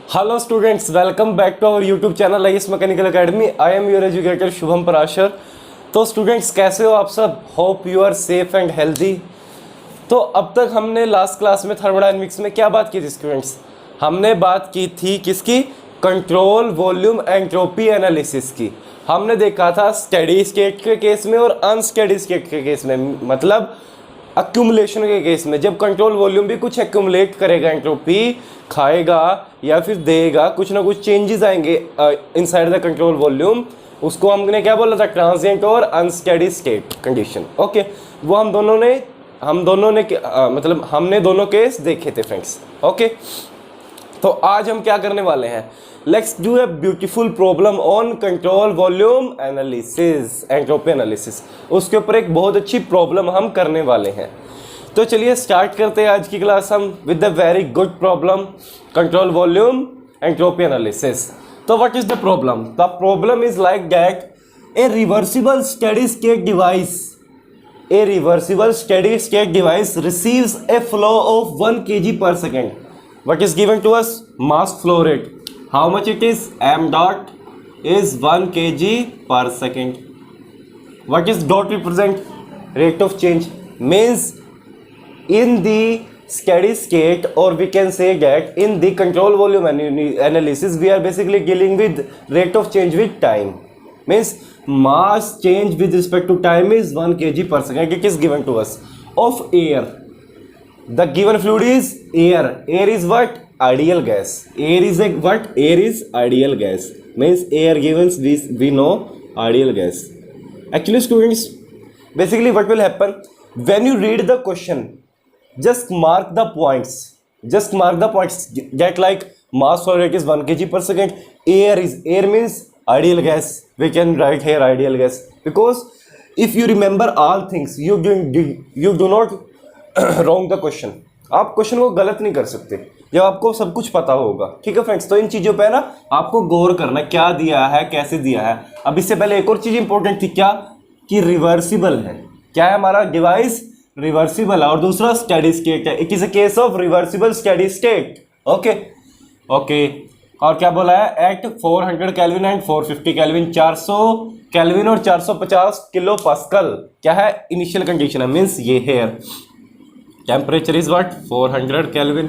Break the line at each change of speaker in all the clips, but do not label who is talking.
Hello students, welcome back to our YouTube channel IAS mechanical academy. I am your educator Shubham Parashar. तो students कैसे हो आप सब? Hope you are safe and healthy. तो अब तक हमने लास्ट क्लास में थर्मोडायनेमिक्स में क्या बात की थी स्टूडेंट्स? हमने बात की थी किसकी? कंट्रोल वॉल्यूम एंट्रोपी एनालिसिस की। हमने देखा था स्टेडी स्टेट के केस में और अनस्टेडी स्टेट के केस में, मतलब अक्यूमुलेशन के केस में जब कंट्रोल वॉल्यूम भी कुछ एक्यूमुलेट करेगा, एंट्रोपी खाएगा या फिर देगा, कुछ ना कुछ चेंजेस आएंगे इनसाइड द कंट्रोल वॉल्यूम, उसको हमने क्या बोला था? ट्रांजिएंट और अनस्टेडी स्टेट कंडीशन। ओके, वो हम दोनों ने मतलब हमने दोनों केस देखे थे फ्रेंड्स। ओके, तो आज हम क्या करने वाले हैं? Let's do a beautiful problem on control volume analysis, entropy analysis. उसके ऊपर एक बहुत अच्छी प्रॉब्लम हम करने वाले हैं। तो चलिए स्टार्ट करते हैं आज की क्लास हम with the very good problem, control volume entropy analysis. तो what is the problem? The problem is like that a reversible steady state device, a reversible steady state device receives a flow of 1 kg per second. What is given to us? Mass flow rate. How much it is? M dot is 1 kg per second. What is dot represent? Rate of change. Means in the steady state, or we can say that in the control volume analysis, we are basically dealing with rate of change with time. Means mass change with respect to time is 1 kg per second. It is given to us of air. The given fluid is air. Air is what? Ideal gas. Air is a what? Air is ideal gas. Means air given we know ideal gas. Actually students, basically what will happen when you read the question, just mark the points. Just mark the points. Get like mass flow rate is 1 kg per second. Air means ideal gas. We can write here ideal gas because if you remember all things, you do not wrong the question. आप question को गलत नहीं कर सकते जब आपको सब कुछ पता होगा। ठीक है फ्रेंड्स, तो इन चीज़ों पे ना आपको गौर करना, क्या दिया है, कैसे दिया है। अब इससे पहले एक और चीज़ इंपॉर्टेंट थी, क्या? कि रिवर्सिबल है। क्या है हमारा डिवाइस? रिवर्सिबल है। और दूसरा स्टेडी स्टेट है। It is a case of reversible steady state. Okay. और क्या बोला है? At 400 kelvin and 450 kelvin, 400 kelvin और 450 किलो पास्कल क्या है? इनिशियल कंडीशन है। मीन्स ये है temperature is what? 400 kelvin,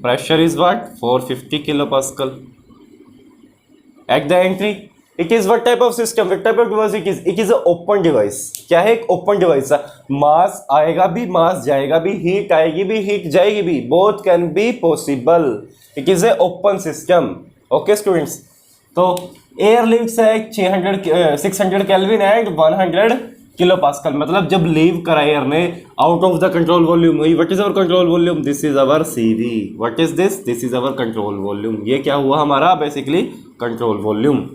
pressure is what? 450 kilo pascal. At the entry it is what type of system, what type of device it is? It is a open device. क्या है? एक open device है। मास आएगा भी, मास जाएगा भी, heat आएगी भी, हीट जाएगी भी, both can be possible. It is A open system. Okay students, तो एयर लिमिट्स है 600 केल्विन एंड 100 किलो पास्कल। मतलब जब लीव करा एयर ने out of the control volume हुई, what is our control volume? This is our CV। What is this? This is our control volume. ये क्या हुआ हमारा? Basically control volume.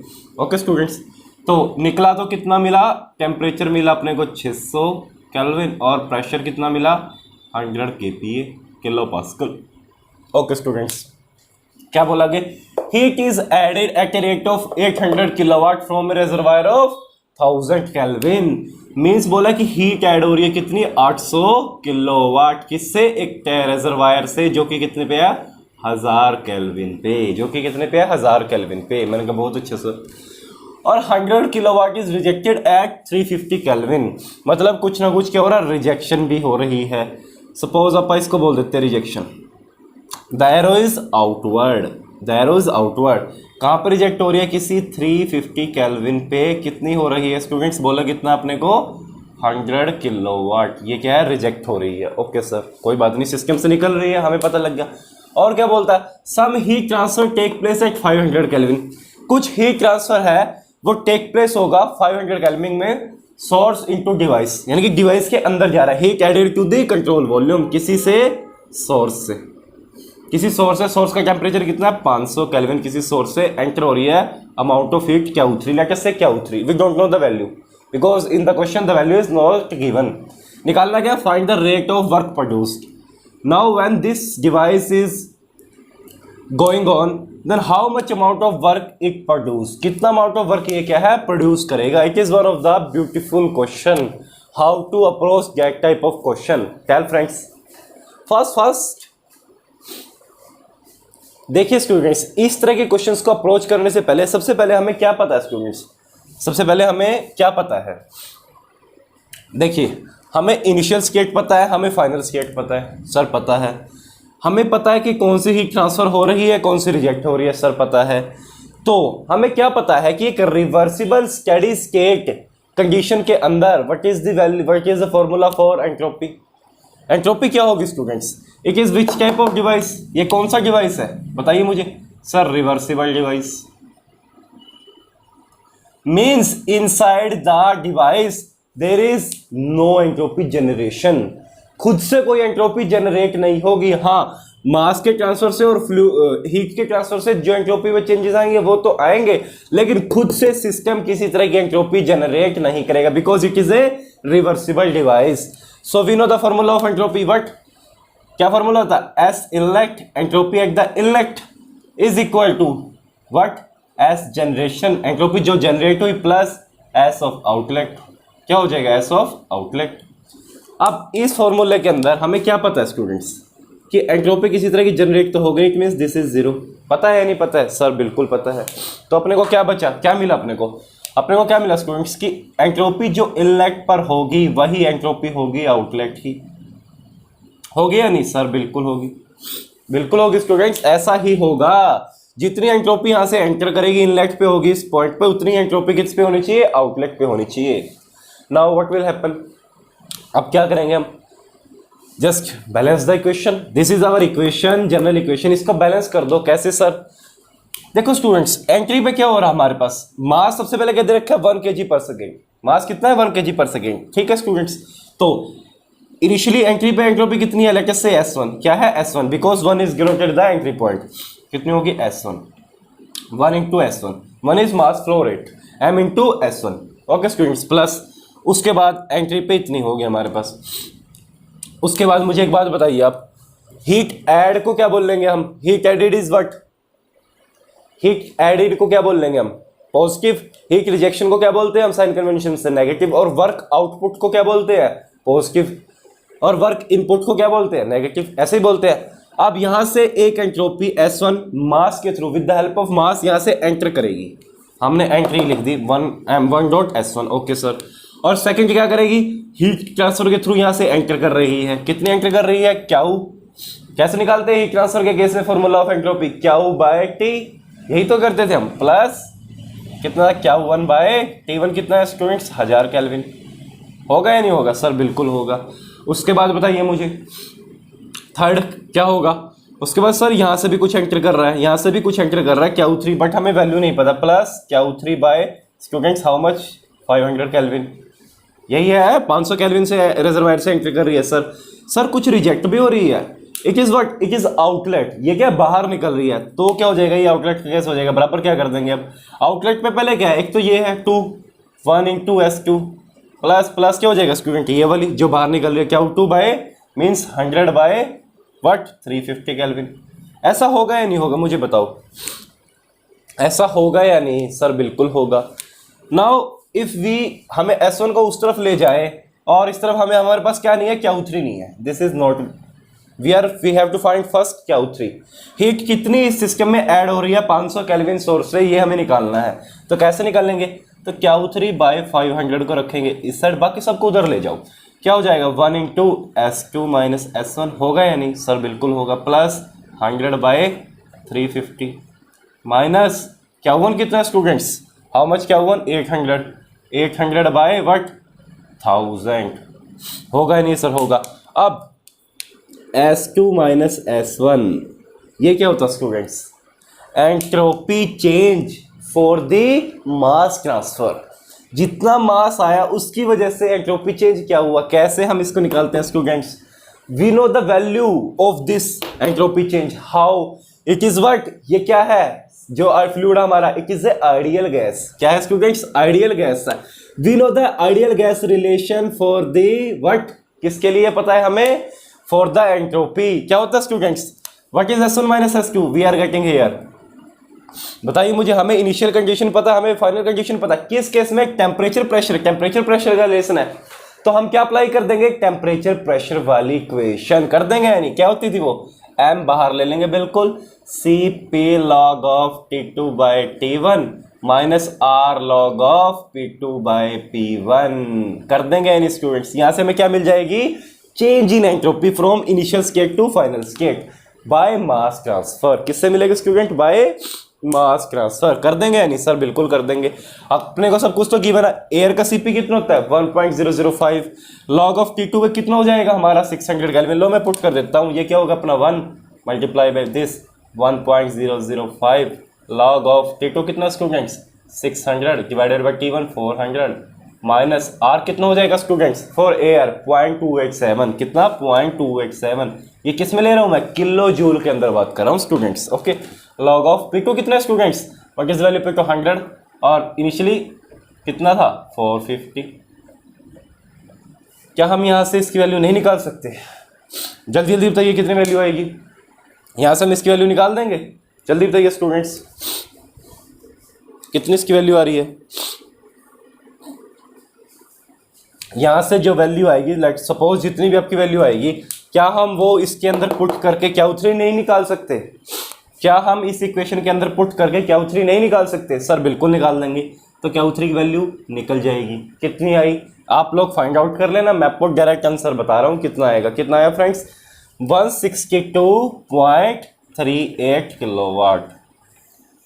Okay students, तो निकला तो कितना मिला? टेम्परेचर मिला अपने को 600 केल्विन और प्रेशर कितना मिला? 100 kPa, kilo pascal. Okay students, क्या बोला गया? Heat is added at a rate of 800 kilowatt from a reservoir of 1000 kelvin. Means बोला कि हीट ऐड हो रही है कितनी? 800 किलोवाट। किससे? एक रिजर्वायर से, जो कि कितने पे है? 1000 केल्विन पे। जो कि कितने पे है? 1000 केल्विन पे। मैंने कहा बहुत अच्छे से। और 100 kilowatt is rejected at 350 kelvin. मतलब कुछ ना कुछ क्या हो रहा है? रिजेक्शन भी हो रही है। सपोज आप इसको बोल देते हैं rejection. The arrow is outward. The arrow is outward. कहाँ पर रिजेक्ट हो रही है? किसी 350 केल्विन पे। कितनी हो रही है स्टूडेंट्स? बोला कितना अपने को? 100 किलोवाट। ये क्या है? रिजेक्ट हो रही है। ओके सर, कोई बात नहीं, सिस्टम से निकल रही है, हमें पता लग गया। और क्या बोलता है? Some heat transfer take place at 500 kelvin. कुछ हीट ट्रांसफर है वो टेक प्लेस होगा 500 केल्विन में, सोर्स इनटू डिवाइस, यानी कि डिवाइस के अंदर जा रहा है। Heat added to the control volume. किसी से? सोर्स से। किसी सोर्स है, सोर्स का टेम्परेचर कितना है? 500 केल्विन। किसी सोर्स से एंटर हो रही है अमाउंट ऑफ हीट क्या Q3, late us say Q3। We don't know the value because in the question the value is not given. निकालना क्या? Find the rate of work produced. Now when this device is going on, then how much amount of work it produce. कितना amount of work ये क्या है? Produce करेगा। It is one of the beautiful question. How to approach that type of question? Tell friends. First देखिए students, इस तरह के questions को अप्रोच करने से पहले सबसे पहले हमें क्या पता है स्टूडेंट्स, सबसे पहले हमें क्या पता है? देखिए, हमें इनिशियल स्टेट पता है, हमें फाइनल स्टेट पता है सर, पता है। हमें पता है कि कौन सी हीट ट्रांसफर हो रही है, कौन सी रिजेक्ट हो रही है सर, पता है। तो हमें क्या पता है कि एक रिवर्सिबल स्टेडी स्टेट कंडीशन के अंदर what is the value, what is the formula for entropy? Entropy क्या होगी students? It is which type of device? ये कौन सा डिवाइस है बताइए मुझे sir? Reversible device means inside the device there is no entropy generation. खुद से कोई एंट्रोपी जनरेट नहीं होगी। हाँ, मास के ट्रांसफर से और हीट के ट्रांसफर से जो एंट्रोपी में चेंजेस आएंगे वो तो आएंगे, लेकिन खुद से सिस्टम किसी तरह की एंट्रोपी जनरेट नहीं करेगा because it is a reversible device. So we know the formula of entropy. What, क्या फॉर्मूला था? S inlet, entropy at the inlet is equal to what? S generation, entropy जो generate हुई plus S of outlet. क्या हो जाएगा? S of outlet. अब इस फॉर्मूले के अंदर हमें क्या पता है स्टूडेंट्स कि एंट्रोपी किसी तरह की जनरेट तो हो गई, it means this is zero. पता है या नहीं पता है सर? बिल्कुल पता है। तो अपने को क्या बचा, क्या मिला अपने को? अपने को क्या मिला स्टूडेंट्स की एंट्रोपी जो इनलेट पर होगी वही एंट्रोपी होगी आउटलेट की। होगी या नहीं सर? बिल्कुल होगी, बिल्कुल होगी स्टूडेंट्स, ऐसा ही होगा। जितनी एंट्रोपी यहाँ से एंटर करेगी इनलेट पे होगी इस पॉइंट पे, उतनी एंट्रोपी किस पे होनी चाहिए? आउटलेट पे होनी चाहिए। Now what will happen? अब क्या करेंगे हम? Just balance the equation. This is our equation, general equation. इसको बैलेंस कर दो। कैसे सर? देखो स्टूडेंट्स, एंट्री पे क्या हो रहा है हमारे पास? मास सबसे पहले क्या दे रखा है? 1 kg पर सेकेंड। मास कितना है? 1 kg पर सेकेंड। ठीक है स्टूडेंट्स, तो इनिशियली एंट्री पे एंट्रोपी कितनी है? लेट अस से S1। क्या है? S1 because 1 is denoted the entry point. कितनी होगी? S1। 1 into S1, 1 is mass flow rate, M into S1। Okay students, plus उसके बाद एंट्री पे इतनी होगी हमारे पास। उसके बाद मुझे एक बात बताइए आप, हीट एड को क्या बोल लेंगे हम? Heat added is what? Heat added को क्या बोल लेंगे हम? पॉजिटिव। हीट रिजेक्शन को क्या बोलते हैं हम साइन कन्वेंशन से? नेगेटिव। और वर्क आउटपुट को क्या बोलते हैं? पॉजिटिव। और वर्क इनपुट को क्या बोलते हैं? नेगेटिव। ऐसे ही बोलते हैं। अब यहां से एक एंट्रोपी S1 मास के through with the help of mass यहां से एंटर करेगी। हमने एंट्री लिख दी 1m1.S1। Okay sir. और सेकंड क्या करेगी? हीट ट्रांसफर के थ्रू यहां से एंटर कर रही है। कितनी एंटर कर रही है? क्यू। कैसे निकालते हैं हीट ट्रांसफर के केस में formula of entropy? Q by T. यही तो करते थे हम। प्लस कितना? Q1 bye T1। कितना है स्टूडेंट्स? 1000 केल्विन। होगा या नहीं होगा सर? बिल्कुल होगा। उसके बाद बताइए मुझे थर्ड क्या होगा? उसके बाद सर यहाँ से भी कुछ एंटर कर रहा है, यहाँ से भी कुछ एंटर कर रहा है Q3, बट हमें वैल्यू नहीं पता। Plus Q3 by students how much? 500 kelvin. यही है 500 केल्विन से रिजर्वायर से एंटर कर रही है सर। सर कुछ रिजेक्ट भी हो रही है। It is what? It is outlet. ये क्या बाहर निकल रही है, तो क्या हो जाएगा? ये आउटलेट का कैसे हो जाएगा? बराबर क्या कर देंगे अब? आउटलेट पे पहले क्या है? एक तो ये है 2, 1 into S2 प्लस प्लस क्या हो जाएगा स्टूडेंट? ये वाली जो बाहर निकल रही है Q2 bye means 100 by what? 350 kelvin. ऐसा होगा या नहीं होगा मुझे बताओ? ऐसा होगा या नहीं सर? बिल्कुल होगा। नाउ इफ वी हमें S1 को उस तरफ ले जाए और इस तरफ हमें हमारे पास क्या नहीं है? Q3 नहीं है। This is not, we have to find first Q3। Heat कितनी इस सिस्टम में ऐड हो रही है 500 केल्विन सोर्स से, ये हमें निकालना है। तो कैसे निकालेंगे? तो Q3 बाय 500 को रखेंगे इस साइड, बाकी सबको उधर ले जाओ। क्या हो जाएगा? 1 into S2 माइनस S1। होगा या नहीं सर? बिल्कुल होगा। प्लस 100 बाय 350 माइनस Q1 कितना students? How much Q1? 800। 800 by what? 1000। होगा या नहीं सर? होगा। अब S2 माइनस S1 ये क्या होता students? Entropy change for the mass transfer. जितना मास आया उसकी वजह से एंट्रोपी चेंज क्या हुआ? कैसे हम इसको निकालते हैं students? We know the value of this entropy change. How? It is what? ये क्या है जो फ्लूइड हमारा? It is a ideal gas. क्या है स्टूडेंट्स? आइडियल गैस है। We know the ideal gas relation for the what? किसके लिए पता है हमें? For the entropy. क्या होता है students? What is S1 minus S2? We are getting here. बताइए मुझे, हमें इनिशियल कंडीशन पता, हमें फाइनल कंडीशन पता। किस केस में? टेम्परेचर प्रेशर का रिलेशन है, तो हम क्या अप्लाई कर देंगे? टेम्परेचर प्रेशर वाली इक्वेशन कर देंगे। यानी क्या होती थी वो? m बाहर ले लेंगे बिल्कुल, C P log of T2 by T1 minus R log of P2 by P1 कर देंगे यानी स्टूडेंट्स। यहां से हमें क्या मिल जाएगी, change in entropy from initial state to final state by mass transfer. किससे मिलेगा स्टूडेंट, बाय मास ट्रांसफर। कर देंगे यानी सर बिल्कुल कर देंगे। अपने को सब कुछ तो गिवन है, एयर का सीपी कितना होता है 1.005, लॉग ऑफ T2 पे कितना हो जाएगा हमारा 600 केल्विन। लो मैं पुट कर देता हूँ, ये क्या होगा अपना 1 multiply by this 1.005 log of T2 कितना students 600 divided by T1 400 minus R कितना हो जाएगा स्टूडेंट्स फॉर एयर 0.287, कितना 0.287। ये किस में ले रहा हूं मैं, किलो जूल के अंदर बात कर रहा हूं students. Okay, log of P2 कितना है students, what is value P2 100 और इनिशियली कितना था 450। क्या हम यहां से इसकी वैल्यू नहीं निकाल सकते, जल्दी जल्दी बताइए कितनी वैल्यू आएगी, यहां से हम इसकी वैल्यू निकाल देंगे, जल्दी बताइए स्टूडेंट्स कितनी इसकी वैल्यू आ रही है। यहां से जो वैल्यू आएगी, लेट सपोज जितनी भी आपकी वैल्यू आएगी, क्या हम वो इसके अंदर पुट करके Q3 नहीं निकाल सकते, क्या हम इस इक्वेशन के अंदर पुट करके Q3 नहीं निकाल सकते, सर बिल्कुल निकाल देंगे। तो Q3 की वैल्यू निकल जाएगी, कितनी आई आप लोग फाइंड आउट कर लेना, मैं आपको डायरेक्ट आंसर बता रहा हूं कितना आएगा। कितना आया friends 162.38 kilowatt.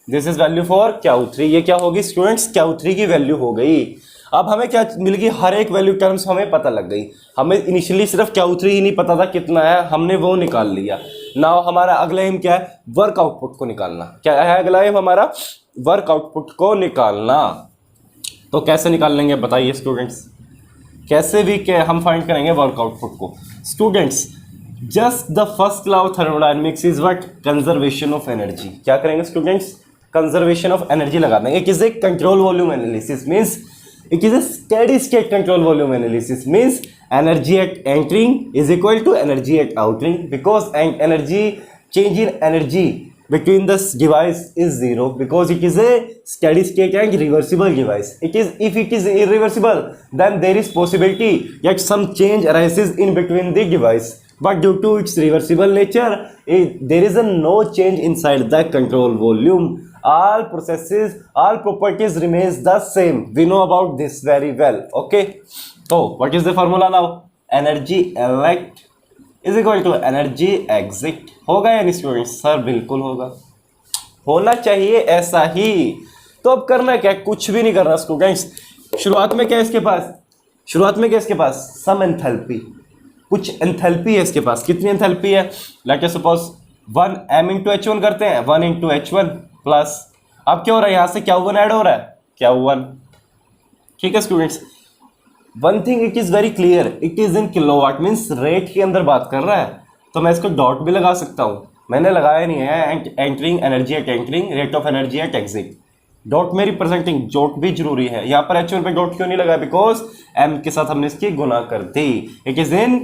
This is value for Q3। ये क्या होगी स्टूडेंट्स, Q3 की वैल्यू हो गई। अब हमें क्या मिल गई, हर एक वैल्यू टर्म्स हमें पता लग गई। हमें इनिशियली सिर्फ Q3 ही नहीं पता था कितना है, हमने वो निकाल लिया। नाउ हमारा अगला एम क्या है, वर्क आउटपुट को निकालना। क्या है अगला एम हमारा, वर्क आउटपुट को निकालना। तो कैसे निकाल लेंगे बताइए स्टूडेंट्स, कैसे भी क्या हम फाइंड करेंगे वर्क आउटपुट को students. Just the first law of thermodynamics is what, conservation of energy. क्या करेंगे स्टूडेंट्स, कंजर्वेशन ऑफ एनर्जी लगा देंगे। It is A control volume analysis, means it is a steady state control volume analysis, means energy at entering is equal to energy at outgoing, because energy change in energy between the device is zero, because it is a steady state and reversible device. It is, if it is irreversible, then there is possibility that some change arises in between the device, but due to its reversible nature there is a no change inside the control volume. All processes, all properties remains the same. We know about this very well. Okay, so what is the formula now, energy elect is equal to energy exit। होगा या नहीं students, sir बिल्कुल होगा, होना चाहिए ऐसा ही। तो अब करना क्या, कुछ भी नहीं करना स्टूडेंट्स। शुरुआत में क्या है इसके पास, शुरुआत में क्या है इसके पास, सम एंथैल्पी, कुछ एंथैल्पी है इसके पास। कितनी एंथैल्पी है, let us suppose 1 m into H1 करते हैं, 1 इंटू H1 प्लस, अब क्या हो रहा है यहां से Q1 ऐड हो रहा है, Q1। ठीक है students, one thing it is very clear, it is in kilowatt, means rate के अंदर बात कर रहा है, तो मैं इसको डॉट भी लगा सकता हूं, मैंने लगाया नहीं है। Entering energy at entering, rate of energy at exit, dot में रिप्रेजेंटिंग, डॉट भी जरूरी है। यहाँ पर H1 पे डॉट क्यों नहीं लगा, बिकॉज m के साथ हमने इसकी गुना कर दी। इट इज इन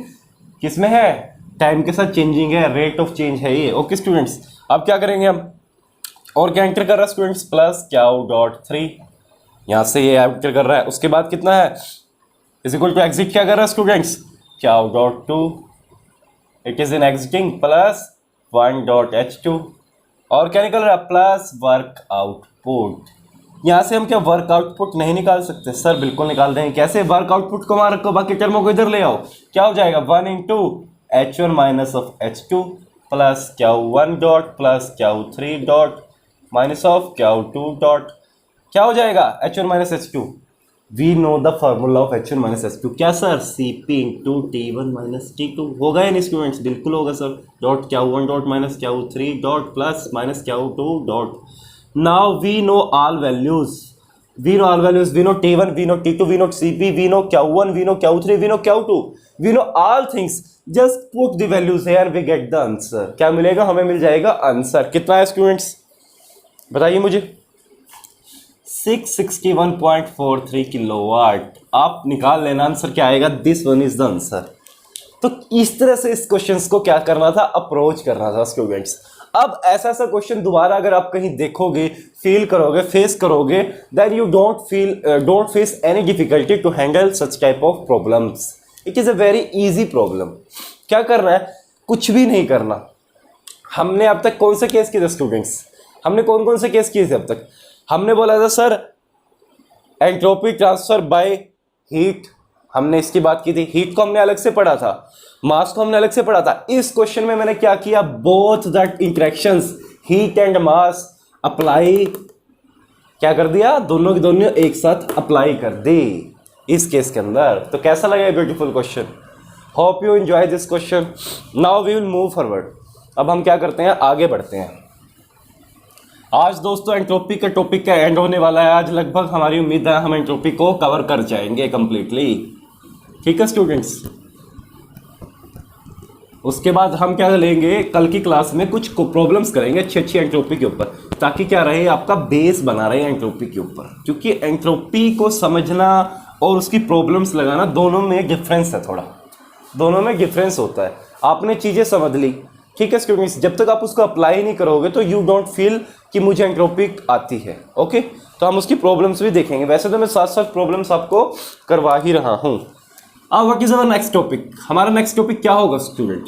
किसमें है, टाइम के साथ चेंजिंग है, रेट ऑफ चेंज है ये। ओके स्टूडेंट्स, अब क्या करेंगे हम, और क्या एंटर कर रहा है स्टूडेंट्स, प्लस Q.3, यहाँ से ये एंटर कर रहा है। उसके बाद कितना है, इज इक्वल टू एग्जिट क्या कर रहा है students, Q.2, it is in exiting plus 1.H2, और क्या निकल रहा है, प्लस वर्क आउटपुट। यहाँ से हम क्या वर्क आउटपुट नहीं निकाल सकते, सर बिल्कुल निकाल देंगे। कैसे, वर्क आउटपुट को वहां रखो, बाकी टर्मों को इधर ले आओ, क्या हो जाएगा 1 into H1 minus of H2 plus Q1 dot plus Q3 dot minus of Q2 dot, क्या हो जाएगा H1 minus H2। We know the formula of H1 minus H2, क्या sir, Cp into T1 minus T2। होगा या नहीं students, बिल्कुल होगा sir. Dot Q1 dot minus Q3 dot plus minus Q2 dot. Now we know all values, we know all values, we know T1, we know T2, we know Cp, we know Q1, we know Q3, we know Q2, we know all things, just put the values here, we get the answer। क्या मिलेगा, हमें मिल जाएगा answer. कितना है students बताइए मुझे, 661.43 kilowatt. आप निकाल लेना आंसर क्या आएगा, this one is the answer. तो इस तरह से इस क्वेश्चंस को क्या करना था, अप्रोच करना था स्टूडेंट्स। अब ऐसा ऐसा क्वेश्चन दोबारा अगर आप कहीं देखोगे, फील करोगे, फेस करोगे, then you don't face any difficulty to handle such type of problems. It is a very easy problem. क्या करना है, कुछ भी नहीं करना, हमने अब तक कौन से केस किए थे स्टूडेंट्स? हमने कौन कौन से केस किए थे अब तक? हमने बोला था sir entropy transfer by heat, हमने इसकी बात की थी। हीट को हमने अलग से पढ़ा था, मास को हमने अलग से पढ़ा था। इस क्वेश्चन में मैंने क्या किया, both that interactions heat and mass apply क्या कर दिया, दोनों की दोनों एक साथ अप्लाई कर दी इस केस के अंदर। तो कैसा लगा beautiful question? Hope you enjoy this question. Now we will move forward. अब हम क्या करते हैं, आगे बढ़ते हैं। आज दोस्तों एंट्रोपी के टॉपिक का एंड होने वाला है। आज लगभग हमारी उम्मीद है हम एंट्रोपी को कवर कर जाएंगे कंप्लीटली। ठीक है स्टूडेंट्स, उसके बाद हम क्या लेंगे, कल की क्लास में कुछ प्रॉब्लम्स करेंगे अच्छी अच्छी एंट्रोपी के ऊपर, ताकि क्या रहे, आपका बेस बना रहे एंट्रोपी के ऊपर। क्योंकि एंट्रोपी को समझना और उसकी प्रॉब्लम्स लगाना दोनों में डिफरेंस है, थोड़ा दोनों में डिफरेंस होता है। आपने चीज़ें समझ ली, ठीक है स्टूडेंट्स, जब तक आप उसको अप्लाई नहीं करोगे तो यू डोंट फील कि मुझे एंट्रोपी आती है। ओके, तो हम उसकी प्रॉब्लम्स भी देखेंगे। वैसे तो मैं साथ साथ प्रॉब्लम्स आपको करवा ही रहा हूँ। अब what is our next topic? हमारा नेक्स्ट टॉपिक क्या होगा स्टूडेंट?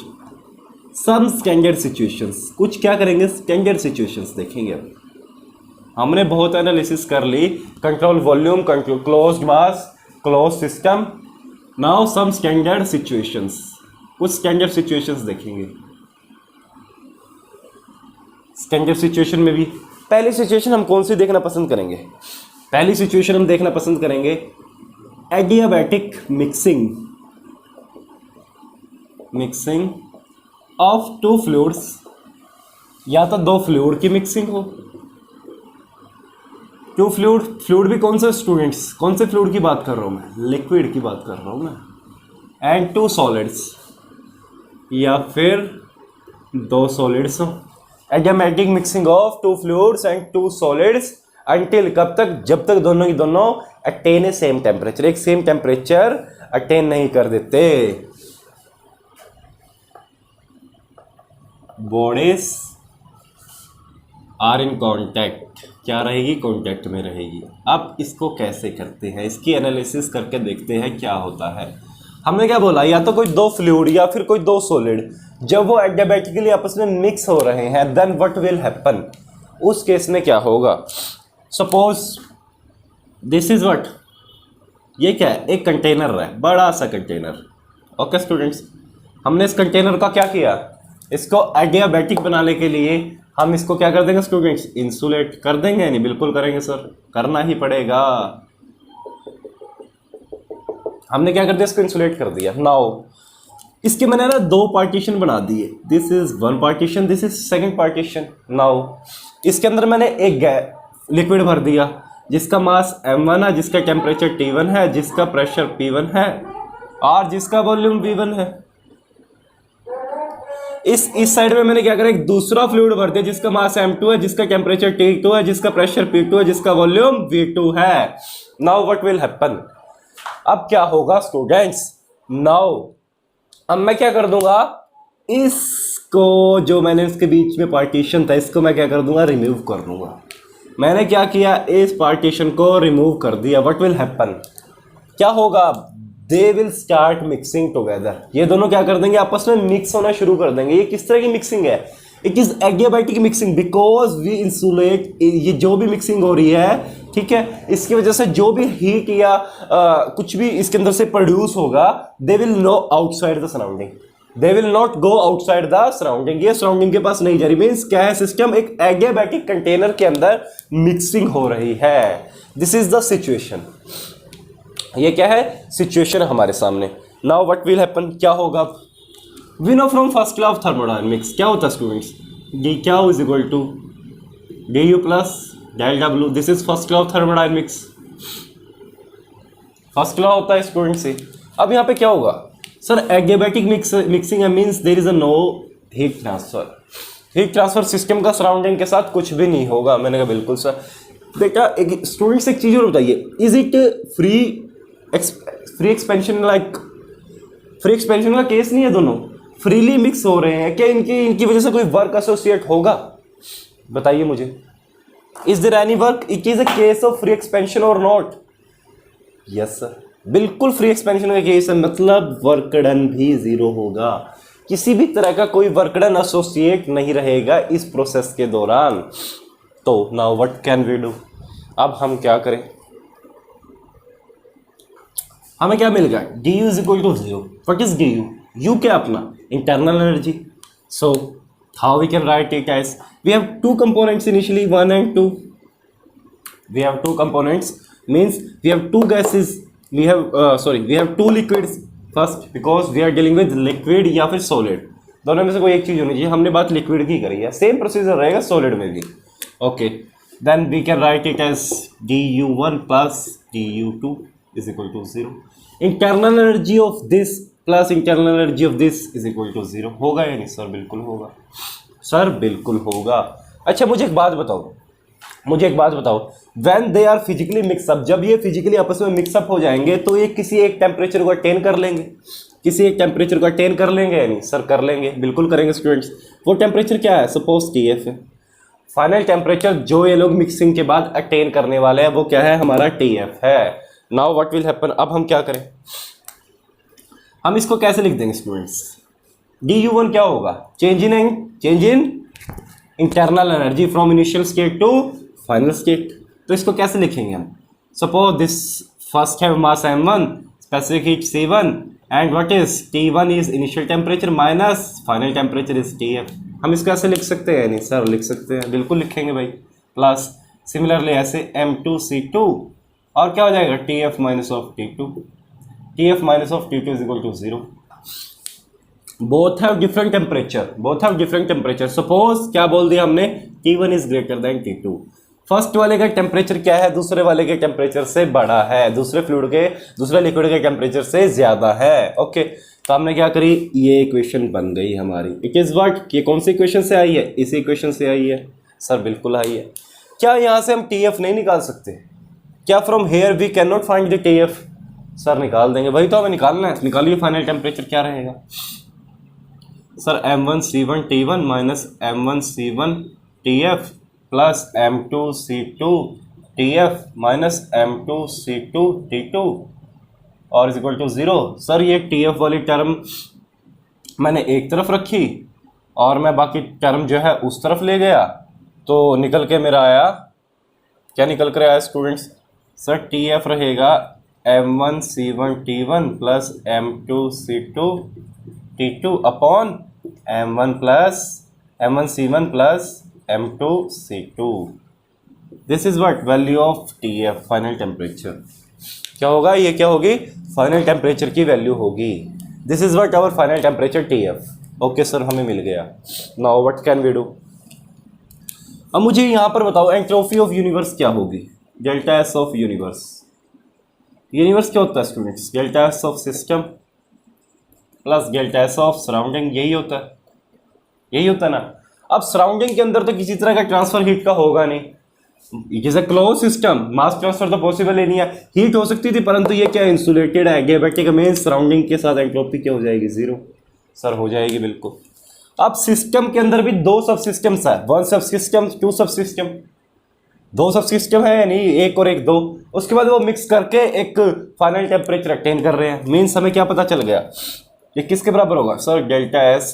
सम स्टैंडर्ड सिचुएशंस। कुछ क्या करेंगे, स्टैंडर्ड सिचुएशंस देखेंगे। अब हमने बहुत एनालिसिस कर ली, control volume, control closed mass, close system. Now some standard situations, कुछ स्टैंडर्ड सिचुएशंस देखेंगे। स्टैंडर्ड सिचुएशन में भी पहली सिचुएशन हम कौन सी देखना पसंद करेंगे? पहली सिचुएशन हम देखना पसंद करेंगे adiabatic mixing of two fluids, या तो दो फ्लूइड की मिक्सिंग हो। टू फ्लूइड भी कौन से स्टूडेंट्स, कौन से फ्लूइड की बात कर रहा हूं मैं? लिक्विड की बात कर रहा हूं मैं। एंड टू सॉलिड्स, या फिर दो सॉलिड्स हो। Adiabatic mixing of two fluids and two solids until, कब तक? जब तक दोनों की दोनों अटेन ए सेम टेम्परेचर, एक सेम टेम्परेचर अटेन नहीं कर देते। बॉडीज आर इन कॉन्टैक्ट, क्या रहेगी? कॉन्टैक्ट में रहेगी। अब इसको कैसे करते हैं, इसकी एनालिसिस करके देखते हैं क्या होता है। हमने क्या बोला, या तो कोई दो फ्लूइड या फिर कोई दो सॉलिड, जब वो एडियाबैटिकली आपस में मिक्स हो रहे हैं, देन व्हाट विल हैपन? उस केस में क्या होगा? सपोज दिस इज व्हाट, ये क्या है, एक कंटेनर है, बड़ा सा कंटेनर। ओके स्टूडेंट्स, हमने इस कंटेनर का क्या किया, इसको एडियाबैटिक बनाने के लिए हम इसको क्या कर देंगे स्टूडेंट्स? इंसुलेट कर देंगे। नहीं, बिल्कुल करेंगे सर, करना ही पड़ेगा। हमने क्या कर दिया, इसको इंसुलेट कर दिया। नाउ इसके मैंने ना दो पार्टीशन बना दिए, this is one partition, this is second partition. Now इसके अंदर मैंने एक लिक्विड भर दिया जिसका मास m1 है, जिसका टेम्परेचर T1 है, जिसका प्रेशर P1 है और जिसका वॉल्यूम V1 है। इस साइड में मैंने क्या करा, एक दूसरा फ्लूइड भर दिया जिसका मास m2 है, जिसका टेम्परेचर T2 है, जिसका प्रेशर P2 है, जिसका वॉल्यूम V2 है। Now what will happen? अब क्या होगा स्टूडेंट्स? नाउ अब मैं क्या कर दूंगा, इसको जो मैंने इसके बीच में पार्टीशन था, इसको मैं क्या कर दूंगा, रिमूव कर दूंगा। मैंने क्या किया, इस पार्टीशन को रिमूव कर दिया। What will happen? क्या होगा? They will start mixing together. ये दोनों क्या कर देंगे, आपस में मिक्स होना शुरू कर देंगे। ये किस तरह की मिक्सिंग है? It is adiabatic mixing because we insulate. ये जो भी मिक्सिंग हो रही है, ठीक है, इसकी वजह से जो भी हीट या कुछ भी इसके अंदर से प्रोड्यूस होगा, they will no outside the surrounding, they will not go outside the surrounding. ये सराउंडिंग के पास नहीं जा रही। मीन्स क्या है, सिस्टम एक एडियाबैटिक कंटेनर के अंदर मिक्सिंग हो रही है। This is the situation. ये क्या है, सिचुएशन हमारे सामने। Now what will happen? क्या होगा? We know from first law of thermodynamics क्या होता है students, D Q is equal to D U plus del W. This is first law of thermodynamics, first law होता है student से। अब यहाँ पे क्या होगा sir, adiabatic mixing means there is a no heat transfer. Heat transfer system का surrounding के साथ कुछ भी नहीं होगा। मैंने कहा बिल्कुल सर। बेटा एक स्टूडेंट्स एक चीज और बताइए, is it free expansion? Like free expansion का केस नहीं है, दोनों फ्रीली मिक्स हो रहे हैं। क्या इनकी वजह से कोई वर्क एसोसिएट होगा? बताइए मुझे। Is there any work? It is a case of free expansion और नॉट? यस सर, बिल्कुल फ्री एक्सपेंशन का केस है, मतलब वर्क डन भी जीरो होगा। किसी भी तरह का कोई वर्क डन एसोसिएट नहीं रहेगा इस प्रोसेस के दौरान। तो now what can we do, अब हम क्या करें, हमें क्या मिल गया, D U is equal to zero. What is D U, U क्या अपना internal energy. So how we can write it as, we have two components initially 1 and 2, we have two components, means we have two gases, we have two liquids first, because we are dealing with liquid या फिर solid, दोनों में से कोई एक चीज होनी चाहिए। हमने बात लिक्विड की करी है, सेम प्रोसीजर रहेगा सॉलिड में भी। Okay, then we can write it as du1 plus du2 is equal to 0। Internal energy of this plus internal energy of this is equal to 0। होगा या नहीं सर? बिल्कुल होगा सर, बिल्कुल होगा। अच्छा मुझे एक बात बताओ, when they are physically mix up, जब ये फिजिकली आपस में मिक्सअप हो जाएंगे तो ये किसी एक टेम्परेचर को अटेन कर लेंगे, या नहीं सर? कर लेंगे, बिल्कुल करेंगे स्टूडेंट्स। वो टेम्परेचर क्या है? सपोज TF है। फाइनल टेम्परेचर जो ये लोग मिक्सिंग के बाद अटेन करने वाले हैं वो क्या है? हमारा TF है। नाउ व्हाट विल हैपन, अब हम क्या करें, हम इसको कैसे लिख देंगे स्टूडेंट्स? du1 क्या होगा? Change in internal energy from initial state to final state. तो इसको कैसे लिखेंगे हम? सपोज दिस फर्स्ट है mass m1, specific heat C1, and what is T1 is initial temperature minus final temperature is TF। हम इसको ऐसे लिख सकते हैं? नहीं सर, लिख सकते हैं, बिल्कुल लिखेंगे भाई। प्लस सिमिलरली ऐसे M2C2 और क्या हो जाएगा? TF minus of T2 is equal to 0। Both have different temperature. Suppose क्या बोल दिया हमने? T1 is greater than T2। First वाले का टेम्परेचर क्या है? दूसरे वाले के टेम्परेचर से बड़ा है, दूसरे लिक्विड के टेम्परेचर से ज्यादा है। ओके, तो हमने क्या करी, ये इक्वेशन बन गई हमारी। इट इज व्हाट, ये कौन सी इक्वेशन से आई है? इसी इक्वेशन से आई है सर, बिल्कुल आई है। क्या यहाँ से हम TF नहीं निकाल सकते? क्या from here we can not find the TF? Sir निकाल देंगे, वही तो हमें निकालना है। निकालिए फाइनल टेम्परेचर क्या रहेगा sir? M1C1 T1 minus M1C1 TF plus M2C2 TF minus M2C2 T2 और इज इक्वल टू 0। सर ये TF वाली टर्म मैंने एक तरफ रखी और मैं बाकी टर्म जो है उस तरफ ले गया, तो निकल के मेरा आया, क्या निकल कर आया स्टूडेंट्स? सर TF रहेगा M1C1 T1 plus M2C2 T2 upon M1C1 plus M2C2। This is what value of TF, final temperature. क्या होगा? ये क्या होगी? फाइनल टेम्परेचर की वैल्यू होगी। This is what our final temperature TF। Okay sir, हमें मिल गया। Now what can we do? अब मुझे यहाँ पर बताओ एंट्रोपी ऑफ यूनिवर्स क्या होगी? Delta S of universe. Universe क्या होता है students? Delta S of system plus delta S of surrounding, यही होता है ना। अब सराउंडिंग के अंदर तो किसी तरह का ट्रांसफर हीट का होगा नहीं, it is a close system, mass transfer तो पॉसिबल ही नहीं है। हीट हो सकती थी परंतु ये क्या इंसुलेटेड है, एडियाबैटिक मींस सराउंडिंग के साथ एंट्रोपी क्या हो जाएगी? 0 सर, हो जाएगी बिल्कुल। अब सिस्टम के अंदर भी दो सब सिस्टम्स है, वन सब सिस्टम, टू सब सिस्टम, दो सब सिस्टम है यानी एक और एक दो, उसके बाद वो मिक्स करके एक फाइनल टेम्परेचर अटेन कर रहे हैं। मीन्स हमें क्या पता चल गया, ये किसके बराबर होगा sir? Delta S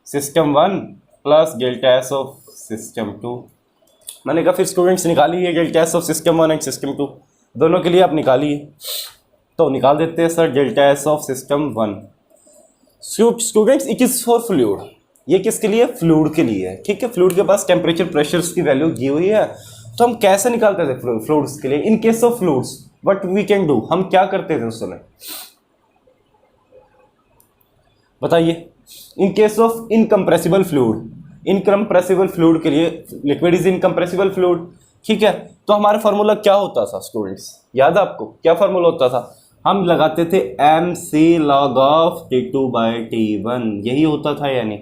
system 1 plus delta S of system 2। मैंने कहा फिर स्टूडेंट्स निकालिए delta S of system 1 and system 2, दोनों के लिए आप निकालिए। तो निकाल देते हैं sir delta S of system 1। Students it is for fluid, ये किसके लिए? फ्लूइड के लिए, ठीक है। फ्लूइड के पास टेम्परेचर प्रेशर्स की वैल्यू दी हुई है, तो हम कैसे निकालते थे फ्लूइड्स के लिए? In case of fluids what we can do, हम क्या करते थे उस समय बताइए? In case of incompressible fluid के लिए, लिक्विड इज इनकम्प्रेसिबल फ्लूइड, ठीक है। तो हमारा फार्मूला क्या होता था स्टूडेंट्स? याद है आपको क्या फार्मूला होता था? हम लगाते थे MC log ऑफ T2/T1, यही होता था यानी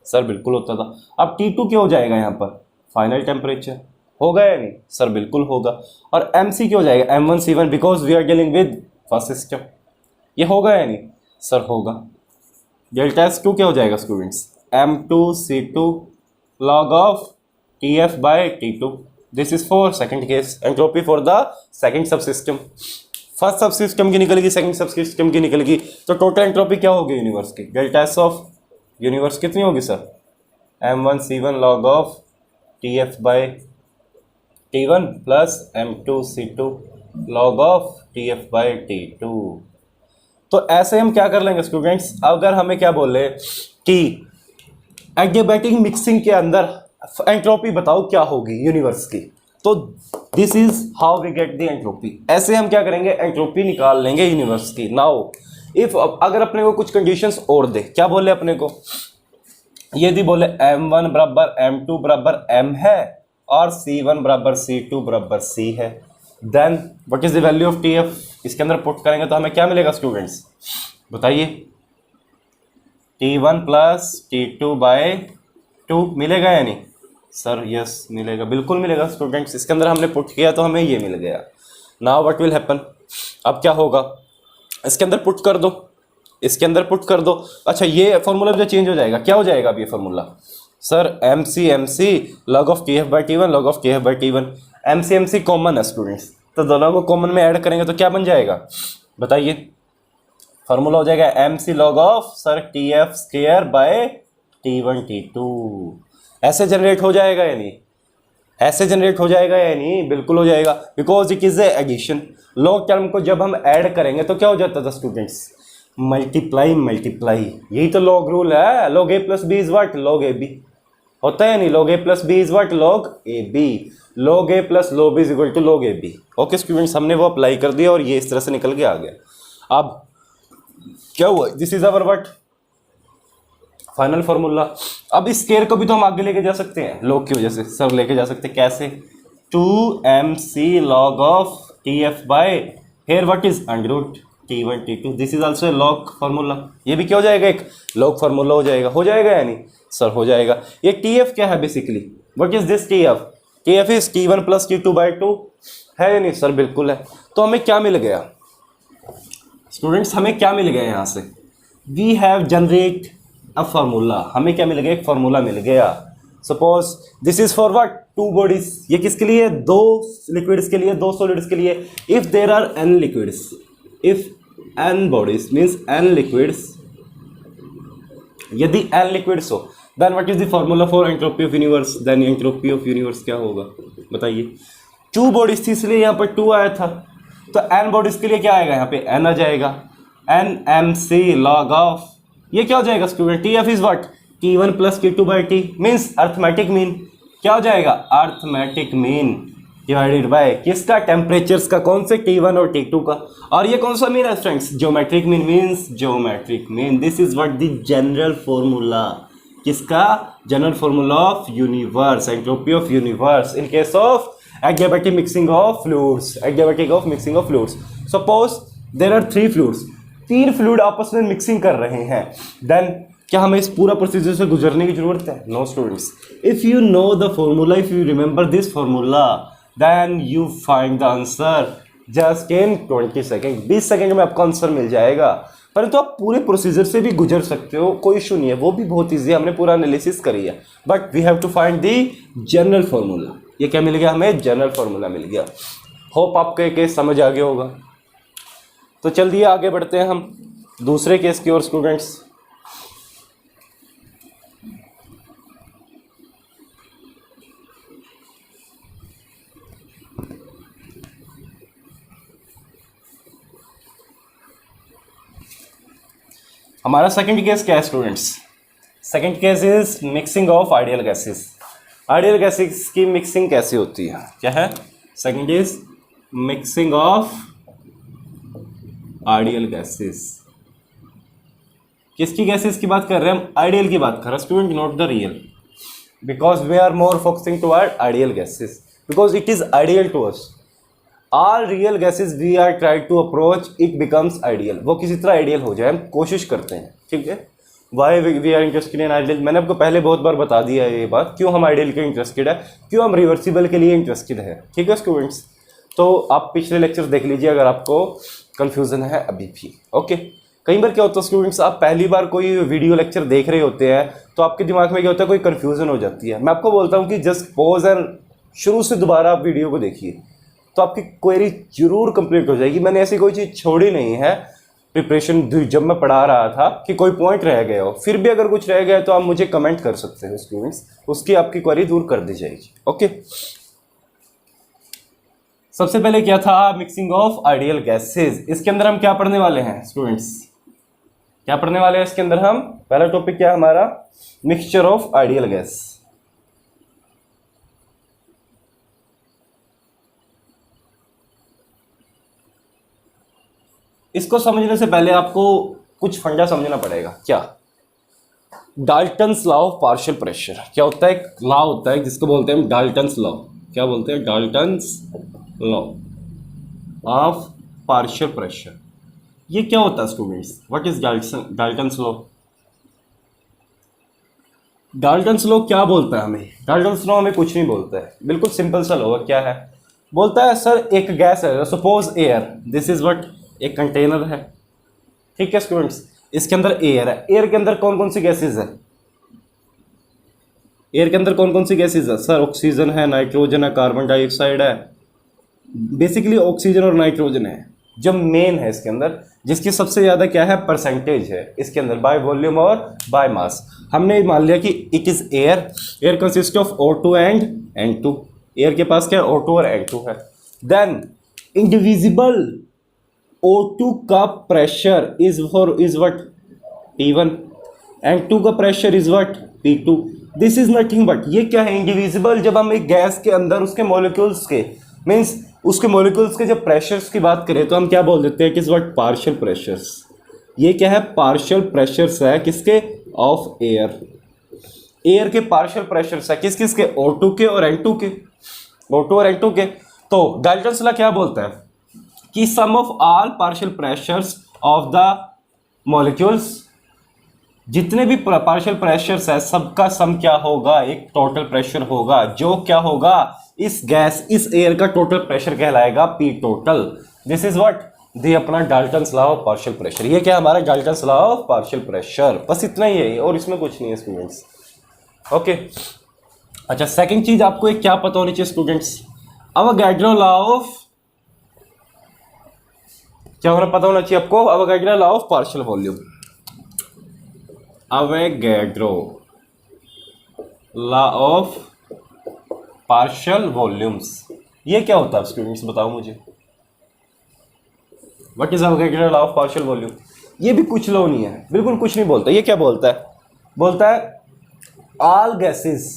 सर? बिल्कुल होता था। अब T2 क्या हो जाएगा यहाँ पर? फाइनल टेम्परेचर होगा या नहीं सर? बिल्कुल होगा। और MC क्या हो जाएगा? M1C1 because we are dealing with first system, ये होगा या नहीं सर? होगा। डेल्टा S2 क्या हो जाएगा students? M2C2 log of TF/T2। This is for second case, entropy for the second सब सिस्टम। फर्स्ट सब सिस्टम की निकलेगी, सेकेंड सब सिस्टम की निकलेगी, तो टोटल एंट्रोपी क्या होगी यूनिवर्स की? डेल्टा S ऑफ यूनिवर्स कितनी होगी sir, m1c1 log of tf by t1 plus m2c2 log of tf by t2। तो ऐसे हम क्या कर लेंगे स्टूडेंट्स, अगर हमें क्या बोले कि एडियाबैटिक मिक्सिंग के अंदर एंट्रोपी बताओ क्या होगी यूनिवर्स की, तो this is how we get the entropy. ऐसे हम क्या करेंगे, एंट्रोपी निकाल लेंगे यूनिवर्स की। नाउ इफ अगर अपने को कुछ कंडीशंस और दे, क्या बोले अपने को, यदि बोले m1 बराबर m2 बराबर m है और c1 बराबर c2 बराबर c है, then what is the value of tf, इसके अंदर पुट करेंगे तो हमें क्या मिलेगा स्टूडेंट्स बताइए, t1 प्लस t2 बाय 2 मिलेगा या नहीं सर, यस मिलेगा, बिल्कुल मिलेगा स्टूडेंट्स। इसके अंदर हमने पुट किया तो हमें ये मिल गया। नाउ व्हाट विल हैपन, अब क्या होगा, इसके अंदर पुट कर दो, इसके अंदर पुट कर दो। अच्छा ये फॉर्मूला जो चेंज हो जाएगा, क्या हो जाएगा अब ये formula sir, MC log of TF by T1 log of TF by T1। MC common है स्टूडेंट्स, तो दोनों को कॉमन में ऐड करेंगे तो क्या बन जाएगा बताइए, फॉर्मूला हो जाएगा MC log of sir TF square by T1 T2। ऐसे जनरेट हो जाएगा या नहीं, ऐसे जनरेट हो जाएगा या नहीं, बिल्कुल हो जाएगा, because it is addition. Log term को जब हम ऐड करेंगे तो क्या हो जाता था स्टूडेंट्स, मल्टीप्लाई मल्टीप्लाई, यही तो लॉग रूल है। Log A plus B is what, log A B होता है नहीं, log A plus B is what, log A B, log A plus log B is equal to log A B. Okay students, हमने वो apply कर दिया और ये इस तरह से निकल के आ गया। अब क्या हुआ, this is our what final formula. अब इस स्केयर को भी तो हम आगे लेके जा सकते हैं, लॉग की वजह से सर लेके जा सकते हैं, कैसे, 2mc log of tf by here what is under root t1 t2, this is also log formula. ये भी क्या हो जाएगा, एक लॉग फार्मूला हो जाएगा, हो जाएगा या नहीं सर, हो जाएगा। ये tf क्या है basically, what is this tf, tf is t1 plus t2 by 2 है या नहीं सर, बिल्कुल है। तो हमें क्या मिल गया स्टूडेंट्स, हमें क्या मिल गया यहाँ से, we have generate a formula, हमें क्या मिल गया, एक फार्मूला मिल गया। Suppose this is for what, two bodies, ये किसके लिए, दो लिक्विड्स के लिए, दो सॉलिड्स के लिए। If there are n liquids, if n bodies means n liquids, यदि n लिक्विड्स हो then what is the formula for entropy of universe, then entropy of universe क्या होगा बताइए। टू बॉडीज थी इसलिए यहाँ पर 2 आया था, तो n बॉडीज के लिए क्या आएगा, यहाँ पे n आ जाएगा, nmc log ऑफ, ये क्या हो जाएगा student, tf is what, t1 plus t2 by t means arithmetic mean, क्या हो जाएगा, अर्थमेटिक मीन डिवाइडेड बाय किसका, टेम्परेचर्स का, कौन से t1 और t2 का। और ये कौन सा मीन है friends, geometric mean, means geometric mean. This is what the general formula, किसका, general formula of universe, entropy of universe in case of adiabatic mixing of fluids, adiabatic of mixing of fluids। Suppose there are 3 fluids, 3 fluid आपस में mixing कर रहे हैं, then क्या हमें इस पूरा प्रोसीजर से गुजरने की जरूरत है, no students. If you know the formula, if you remember this formula, then you find the answer just in 20 second, 20 second में आपको आंसर मिल जाएगा। परंतु आप पूरे प्रोसीजर से भी गुजर सकते हो, कोई इशू नहीं है, वो भी बहुत ईजी है, हमने पूरा एनालिसिस करी है, but we have to find the general formula. ये क्या मिल गया हमें, जनरल फॉर्मूला मिल गया। होप आपको ये केस समझ आ गया होगा। तो चलिए आगे बढ़ते हैं हम दूसरे केस की ओर स्टूडेंट्स। हमारा सेकंड केस क्या है students, second case is mixing of ideal gases. Ideal gases की मिक्सिंग कैसे होती है, क्या है, second is mixing of ideal gases. किसकी गैसेस की बात कर रहे हैं हम, आइडियल की बात कर रहे हैं student, not the real, because we are more focusing toward ideal gases, because it is ideal to us. All real gases we are try to approach, it becomes ideal, वो किसी तरह आइडियल हो जाए, हम कोशिश करते हैं, ठीक है। Why we are interested in ideal, मैंने आपको पहले बहुत बार बता दिया है ये बात, क्यों हम आइडियल के इंटरेस्टेड है, क्यों हम रिवर्सिबल के लिए इंटरेस्टेड है, ठीक है स्टूडेंट्स। तो आप पिछले लेक्चर्स देख लीजिए अगर आपको कन्फ्यूजन है अभी भी, ओके। कई बार क्या होता है स्टूडेंट्स, आप पहली बार कोई वीडियो लेक्चर देख रहे होते हैं तो आपके दिमाग में क्या होता है, कोई कन्फ्यूजन हो जाती है। मैं आपको बोलता हूँ कि जस्ट पॉज एंड शुरू से दोबारा आप वीडियो को देखिए, तो आपकी क्वेरी जरूर कंप्लीट हो जाएगी। मैंने ऐसी कोई चीज़ छोड़ी नहीं है, प्रिपरेशन जब मैं पढ़ा रहा था कि कोई पॉइंट रह गया हो, फिर भी अगर कुछ रह गया तो आप मुझे कमेंट कर सकते हो स्टूडेंट्स, उसकी आपकी क्वेरी दूर कर दी जाएगी। ओके, सबसे पहले क्या था, मिक्सिंग ऑफ आइडियल गैसेस। इसके अंदर हम क्या पढ़ने वाले हैं स्टूडेंट्स, क्या पढ़ने वाले हैं इसके अंदर हम, पहला टॉपिक क्या है हमारा, मिक्सचर ऑफ आइडियल गैस। इसको समझने से पहले आपको कुछ फंडा समझना पड़ेगा। क्या, Dalton's law of partial pressure क्या होता है, एक लॉ होता है जिसको बोलते हैं डाल्टन्स लॉ। क्या बोलते हैं, Dalton's law of partial pressure. ये क्या होता है students, what is Dalton's law. Dalton's law क्या बोलता है हमें, डाल्टन्स लॉ हमें कुछ नहीं बोलता है, बिल्कुल सिंपल सा लॉ है। क्या है, बोलता है सर एक गैस है, suppose air, this is what, एक कंटेनर है, ठीक है स्टूडेंट्स, इसके अंदर एयर है। एयर के अंदर कौन कौन सी गैसेज है, एयर के अंदर कौन कौन सी गैसेज है सर, ऑक्सीजन है, नाइट्रोजन है, कार्बन डाइऑक्साइड है, बेसिकली ऑक्सीजन और नाइट्रोजन है जो मेन है इसके अंदर, जिसकी सबसे ज़्यादा क्या है, परसेंटेज है इसके अंदर बाय वॉल्यूम और बाय मास। हमने मान लिया कि it is air, air consist of O2 and N2, air के पास क्या है, O2 और N2 है। देन इंडिविजिबल O2 का pressure is what, P1, N2 का pressure is what, P2। This is nothing but, ये क्या है, इंडिविजिबल। जब हम एक गैस के अंदर उसके मॉलिक्यूल्स के मीन्स उसके मॉलिक्यूल्स के जब प्रेशर्स की बात करें तो हम क्या बोल देते हैं, किस व्हाट, पार्शियल प्रेशर्स। ये क्या है, पार्शियल प्रेशर्स है किसके, ऑफ एयर। एयर के पार्शियल प्रेशर्स है किस किस के, O2 के और N2 के, O2 और N2 के। तो डाल्टन्स लॉ क्या बोलता है कि sum of all partial pressures of the molecules, जितने भी पार्शियल प्रेशर्स है सबका सम क्या होगा, एक टोटल प्रेशर होगा, जो क्या होगा, इस गैस इस एयर का टोटल प्रेशर कहलाएगा P total. This is what, they अपना Dalton's law of partial pressure. ये क्या हमारा Dalton's law of partial pressure, बस इतना ही है और इसमें कुछ नहीं है स्टूडेंट्स। ओके, अच्छा सेकंड चीज आपको एक क्या पता होनी चाहिए स्टूडेंट्स, अवोगाड्रो लॉ ऑफ, क्या होना पता होना चाहिए आपको, Avogadro law of partial volume. Avogadro law of partial volumes, ये क्या होता है स्टूडेंट्स, बताओ मुझे, what is Avogadro law of partial volume. ये भी कुछ लॉ नहीं है, बिल्कुल कुछ नहीं बोलता। ये क्या बोलता है, बोलता है all gases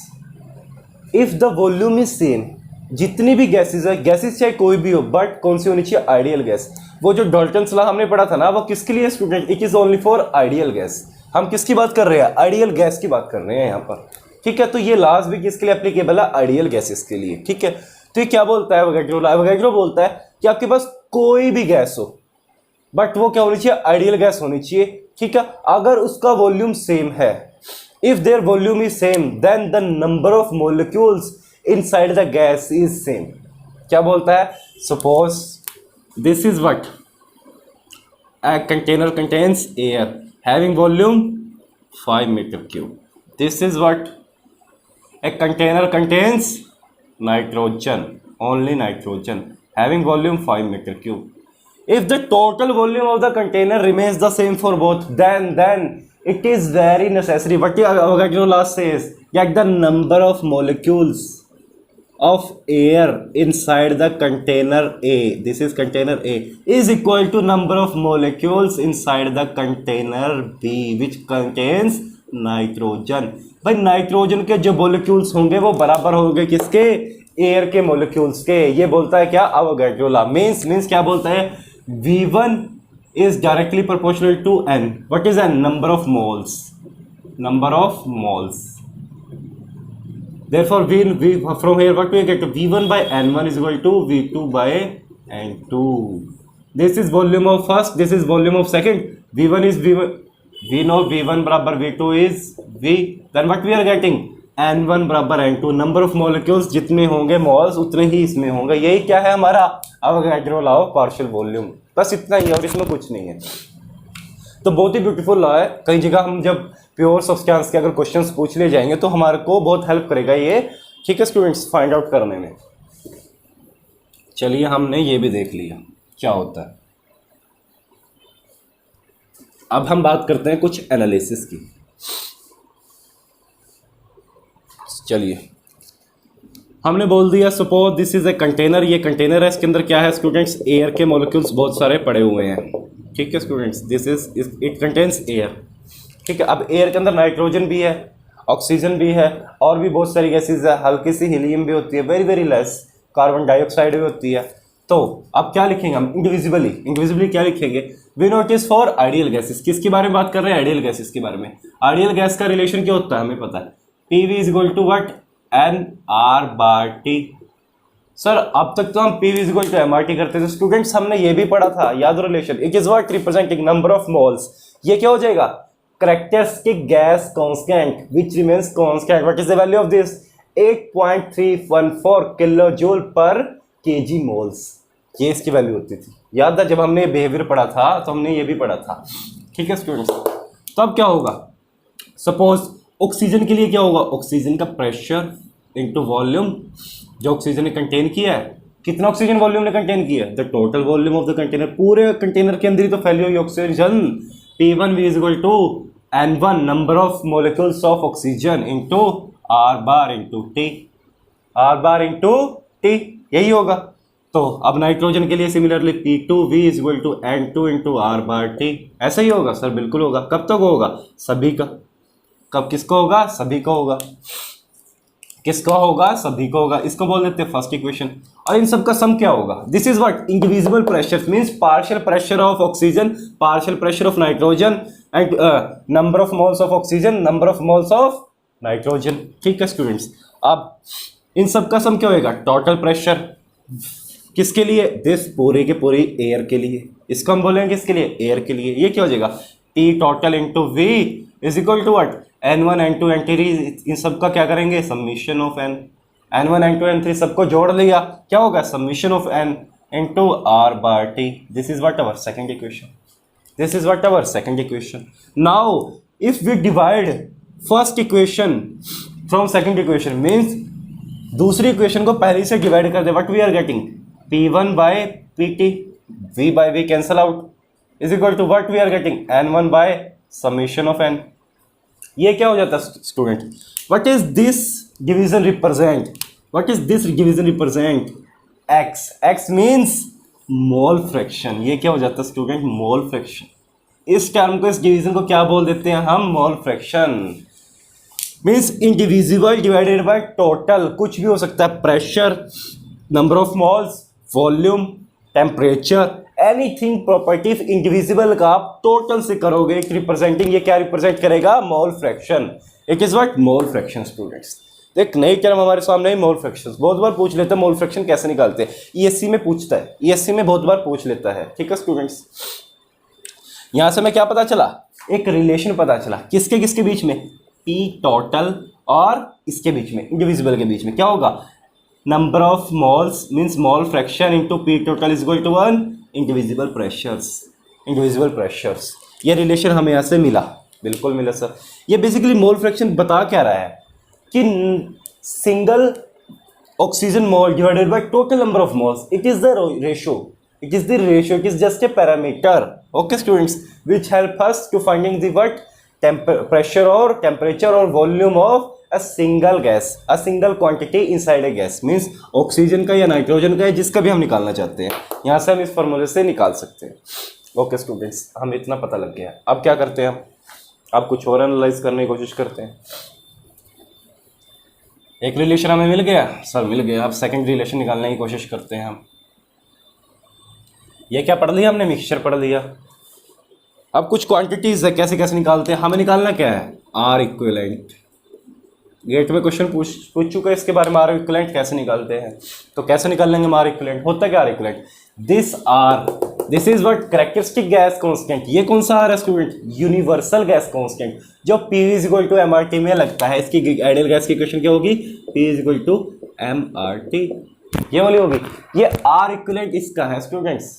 if the volume is same, जितनी भी गैसेस है, गैसेस चाहे कोई भी हो, बट कौन सी होनी चाहिए, आइडियल गैस। वो जो डाल्टन्स लॉ हमने पढ़ा था ना, वो किसके लिए student, it is only for ideal gas. हम किसकी बात कर रहे हैं, आइडियल गैस की बात कर रहे हैं यहाँ पर, ठीक है। तो ये लॉज भी किसके लिए एप्लीकेबल है, आइडियल गैसेस के लिए, ठीक है। तो ये क्या बोलता है अवोगाड्रो लॉ, अवोगाड्रो बोलता है कि आपके पास कोई भी गैस हो बट वो क्या होनी चाहिए, आइडियल गैस होनी चाहिए, ठीक है। अगर उसका वॉल्यूम सेम है, if there volume is same then the number of molecules inside the gas is same. क्या बोलता है, suppose this is what, a container contains air having volume 5 meter cube. This is what, a container contains nitrogen, only nitrogen, having volume 5 meter cube. If the total volume of the container remains the same for both, then it is very necessary, what Avogadro law says, that the number of molecules of air inside the container A, this is container A, is equal to number of molecules inside the container B which contains nitrogen। भाई nitrogen के जो molecules होंगे वो बराबर होंगे किसके, air के molecules के। ये बोलता है क्या, अवोगाड्रो लॉ। मीन्स क्या बोलता है, V1 is directly proportional to N, what is N, number of moles, number of moles। Therefore, we from here what we get, V1 by N1 is equal to V2 by N2। This is volume of first, this is volume of second। V1 is V1, we know V1 बराबर V2 is V, then what we are getting, N1 बराबर N2, number of molecules जितने होंगे moles उतने ही इसमें होंगे। यही क्या है हमारा Avogadro law of partial volume, बस इतना ही है और इसमें कुछ नहीं है। तो बहुत ही ब्यूटीफुल लॉ है। कई जगह हम जब प्योर सब्सटेंस के अगर क्वेश्चंस पूछ ले जाएंगे तो हमारे को बहुत हेल्प करेगा ये, ठीक है स्टूडेंट्स, फाइंड आउट करने में। चलिए हमने ये भी देख लिया क्या होता है। अब हम बात करते हैं कुछ एनालिसिस की। चलिए, हमने बोल दिया suppose this is a container, ये कंटेनर है, इसके अंदर क्या है स्टूडेंट्स, एयर के मॉलिक्यूल्स बहुत सारे पड़े हुए हैं। ठीक है students, this is it contains air. ठीक है, अब एयर के अंदर नाइट्रोजन भी है, ऑक्सीजन भी है, और भी बहुत सारी गैसेज है, हल्की सी हीलियम भी होती है, very very less, carbon dioxide भी होती है। तो अब क्या लिखेंगे हम, इंडिविजुअली क्या लिखेंगे, we notice for ideal gases. किसके बारे में बात कर रहे हैं, आइडियल गैसेस के बारे में। आइडियल गैस का रिलेशन क्या होता है हमें पता है, PV is equal to what, N R bar T. Sir अब तक तो हम PV is equal to M R T करते थे स्टूडेंट्स, हमने ये भी पढ़ा था, याद relation, it is what representing number of moles. ये क्या हो जाएगा, characteristic gas constant which remains constant, what is the value of this, 8.314 kilo joule per KG moles. ये इसकी वैल्यू होती थी, याद है जब हमने बिहेवियर पढ़ा था तो हमने ये भी पढ़ा था। ठीक है स्टूडेंट्स, तो अब क्या होगा, सपोज ऑक्सीजन के लिए क्या होगा, ऑक्सीजन का प्रेशर इनटू वॉल्यूम, जो ऑक्सीजन ने कंटेन किया है, कितना ऑक्सीजन वॉल्यूम ने कंटेन किया है, the total volume of the container, पूरे कंटेनर के अंदर ही तो फैली हुई oxygen. P1 is equal to N1 number of molecules of oxygen into R bar into T, R bar into T, यही होगा। तो अब नाइट्रोजन के लिए similarly P2V is equal to N2 into R bar T, ऐसा ही होगा sir, बिल्कुल होगा। कब तक होगा, सभी का, कब किसको होगा, सभी का होगा, किसका होगा, सभी का होगा। इसको बोल देते हैं फर्स्ट इक्वेशन। और इन सब का सम क्या होगा, this is what, individual pressure means partial pressure of oxygen, partial pressure of nitrogen and number of moles of oxygen, number of moles of nitrogen. ठीक है स्टूडेंट्स, अब इन सब का सम क्या होगा, टोटल प्रेशर किसके लिए, दिस पूरे के पूरी एयर के लिए, इसको हम बोलेंगे किसके लिए, एयर के लिए। ये क्या हो जाएगा, T total into V is equal to what, N1 N2 N3, इन सब का क्या करेंगे, submission of N1 N2 N3 सबको जोड़ लिया, क्या होगा, submission of N into R bar T। This is what our second equation, this is what our second equation. Now if we divide first equation from second equation means दूसरी equation को पहली से divide कर दे, what we are getting, P1 by PT, V by V cancel out is equal to what we are getting, N1 by summation of N। ये क्या हो जाता है student, what is this division represent, what is this division represent, x, x means mole fraction. ये क्या हो जाता है स्टूडेंट, मोल फ्रैक्शन। इस टर्म को, इस डिवीजन को क्या बोल देते हैं हम, mole fraction. Means individual divided by total, कुछ भी हो सकता है, pressure, number of moles, volume, temperature, anything properties individual का आप टोटल से करोगे, रिप्रेजेंटिंग, ये क्या रिप्रेजेंट करेगा, mole fraction. It is what, mole fraction students. एक नई टर्म हमारे सामने है, मोल फ्रैक्शन। बहुत बार पूछ लेते हैं मोल फ्रैक्शन कैसे निकालते हैं, ईएससी में पूछता है, ईएससी में बहुत बार पूछ लेता है। ठीक है स्टूडेंट्स, यहां से हमें क्या पता चला, एक रिलेशन पता चला, किसके किसके बीच में, पी टोटल और इसके बीच में, इंडिविजुअल के बीच में क्या होगा, number of moles means mole fraction into P total is equal to 1 individual pressures, individual pressures. ये रिलेशन हमें यहाँ से मिला, बिल्कुल मिला सर। ये बेसिकली मोल फ्रैक्शन बता क्या रहा है कि single oxygen mole divided by total number of moles, it is the ratio, it is the ratio, it is just a parameter, okay students, which help us to finding the what, pressure or temperature or volume of a single gas, a single quantity inside a gas means oxygen का या nitrogen का है, जिसका भी हम निकालना चाहते हैं, यहाँ से हम इस फॉर्मूले से निकाल सकते हैं। ओके स्टूडेंट्स, हमें इतना पता लग गया। अब क्या करते हैं हम, अब कुछ और एनालाइज करने की कोशिश करते हैं। एक रिलेशन हमें मिल गया सर, मिल गया। अब सेकंड रिलेशन निकालने की कोशिश करते हैं हम। ये क्या पढ़ लिया हमने, मिक्सचर पढ़ लिया। अब कुछ क्वांटिटीज है, कैसे कैसे निकालते हैं, हमें निकालना क्या है, आर इक्विवेलेंट। गेट में क्वेश्चन पूछ चुका है इसके बारे में, आर इक्विवेलेंट कैसे निकालते हैं। तो कैसे निकाल लेंगे आर इक्विवेलेंट, होता क्या R equivalent, this is what characteristic gas constant. ये कौन सा आर है स्टूडेंट, यूनिवर्सल गैस कांस्टेंट, जो P is equal to MRT में लगता है। इसकी आइडियल गैस की इक्वेशन क्या होगी, P is equal to MRT, ये वाली होगी। ये आर इक्विवेलेंट इसका है स्टूडेंट्स।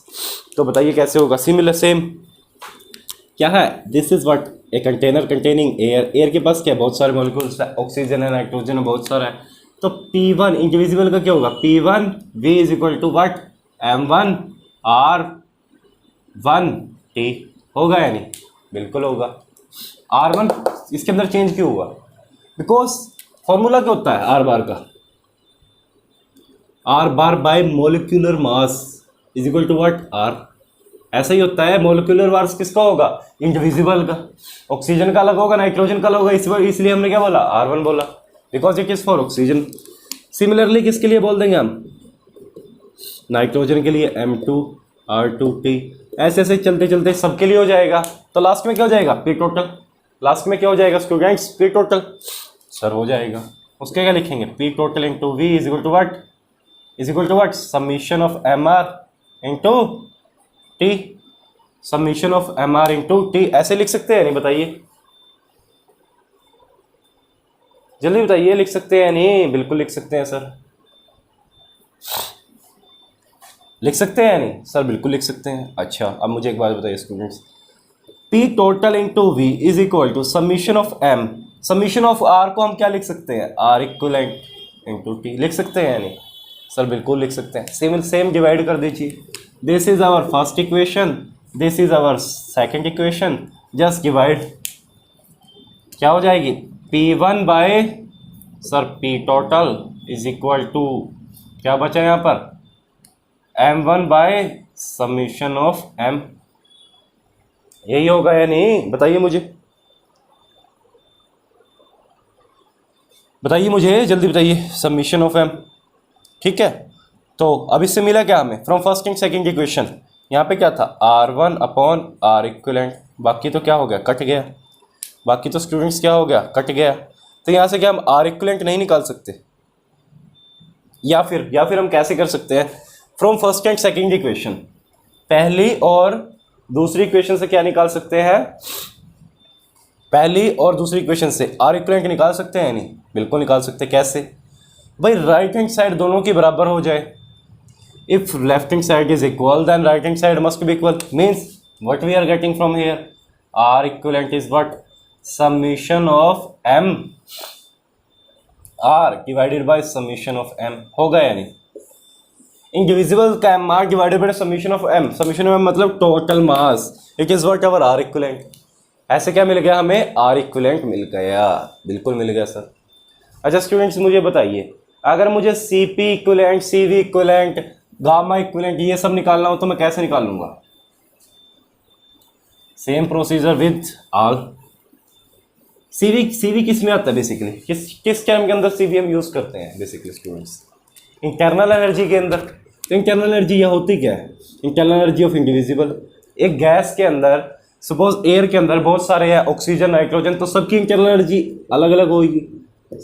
तो बताइए कैसे होगा, सिमिलर सेम क्या है, this is what a container containing air. Air के पास क्या है, बहुत सारे मॉलिक्यूल्स है, ऑक्सीजन है, नाइट्रोजन है, बहुत सारा है। तो P1 इंडिविजुअल का क्या होगा, P1 V is equal to what, M1 R1 T होगा या नहीं, बिल्कुल होगा। R1 इसके अंदर चेंज क्यों हुआ? बिकॉज फॉर्मूला क्या होता है आर बार का? R bar by molecular mass is equal to what? R. ऐसा ही होता है। मोलिकुलर मास किसका होगा? इंडिविजिबल का। ऑक्सीजन का अलग होगा, नाइट्रोजन का अलग होगा, इसलिए हमने क्या बोला? R1 बोला, because it is for oxygen. Similarly किसके लिए बोल देंगे हम? नाइट्रोजन के लिए M2 R2T। ऐसे ऐसे चलते चलते सबके लिए हो जाएगा। तो लास्ट में क्या हो जाएगा? P total. लास्ट में क्या हो जाएगा स्टूडेंट्स? P total. सर हो जाएगा। उसके क्या लिखेंगे? P total into V is equal to what? Is equal to what? Summation of MR into T. Summation of MR into T. ऐसे लिख सकते हैं नहीं? बताइए जल्दी बताइए, लिख सकते हैं नहीं? बिल्कुल लिख सकते हैं सर। लिख सकते हैं नहीं सर? बिल्कुल लिख सकते हैं। अच्छा अब मुझे एक बात बताइए students, P total into V is equal to summation of M। Summation of R को हम क्या लिख सकते हैं? R equivalent into T. लिख सकते हैं नहीं सर? बिल्कुल लिख सकते हैं। सेम डिवाइड कर दीजिए। This is our first equation, this is our second equation. Just divide. क्या हो जाएगी? P1 by sir P total is equal to क्या बचा यहाँ पर? M1 bye summation of M। यही होगा या नहीं? बताइए मुझे, बताइए मुझे, जल्दी बताइए। समीशन ऑफ M, ठीक है। तो अब इससे मिला क्या हमें? From first and second equation यहाँ पे क्या था? R1 upon R equivalent. बाकी तो क्या हो गया? कट गया। बाकी तो स्टूडेंट्स क्या हो गया? कट गया। तो यहाँ से क्या हम R इक्विवेलेंट नहीं निकाल सकते? या फिर हम कैसे कर सकते हैं? From first and second equation, पहली और दूसरी इक्वेशन से क्या निकाल सकते हैं? पहली और दूसरी इक्वेशन से R इक्विवेलेंट निकाल सकते हैं नहीं? बिल्कुल निकाल सकते हैं। कैसे भाई? राइट हैंड साइड दोनों की बराबर हो जाए। If left hand side is equal then right hand side must be equal. Means what we are getting from here? R equivalent is what? Summation of M R divided by summation of M। होगा या नहीं? Indivisible का MR divided by summation of M। Summation of M मतलब total mass. It is what? Our R equivalent. ऐसे क्या मिल गया हमें? R इक्विवेलेंट मिल गया। बिल्कुल मिल गया सर। अच्छा स्टूडेंट्स मुझे बताइए, अगर मुझे CP equivalent, CV equivalent, gamma equivalent ये सब निकालना हो तो मैं कैसे निकालूंगा? Same procedure with all. CV किस में आता है बेसिकली? किस टर्म के अंदर CV हम यूज करते हैं बेसिकली स्टूडेंट्स? इंटरनल एनर्जी के अंदर। तो इंटरनल एनर्जी यह होती क्या है? Internal energy of indivisible. एक गैस के अंदर, सपोज एयर के अंदर बहुत सारे हैं, ऑक्सीजन, नाइट्रोजन, तो सबकी इंटरनल एनर्जी अलग अलग होगी।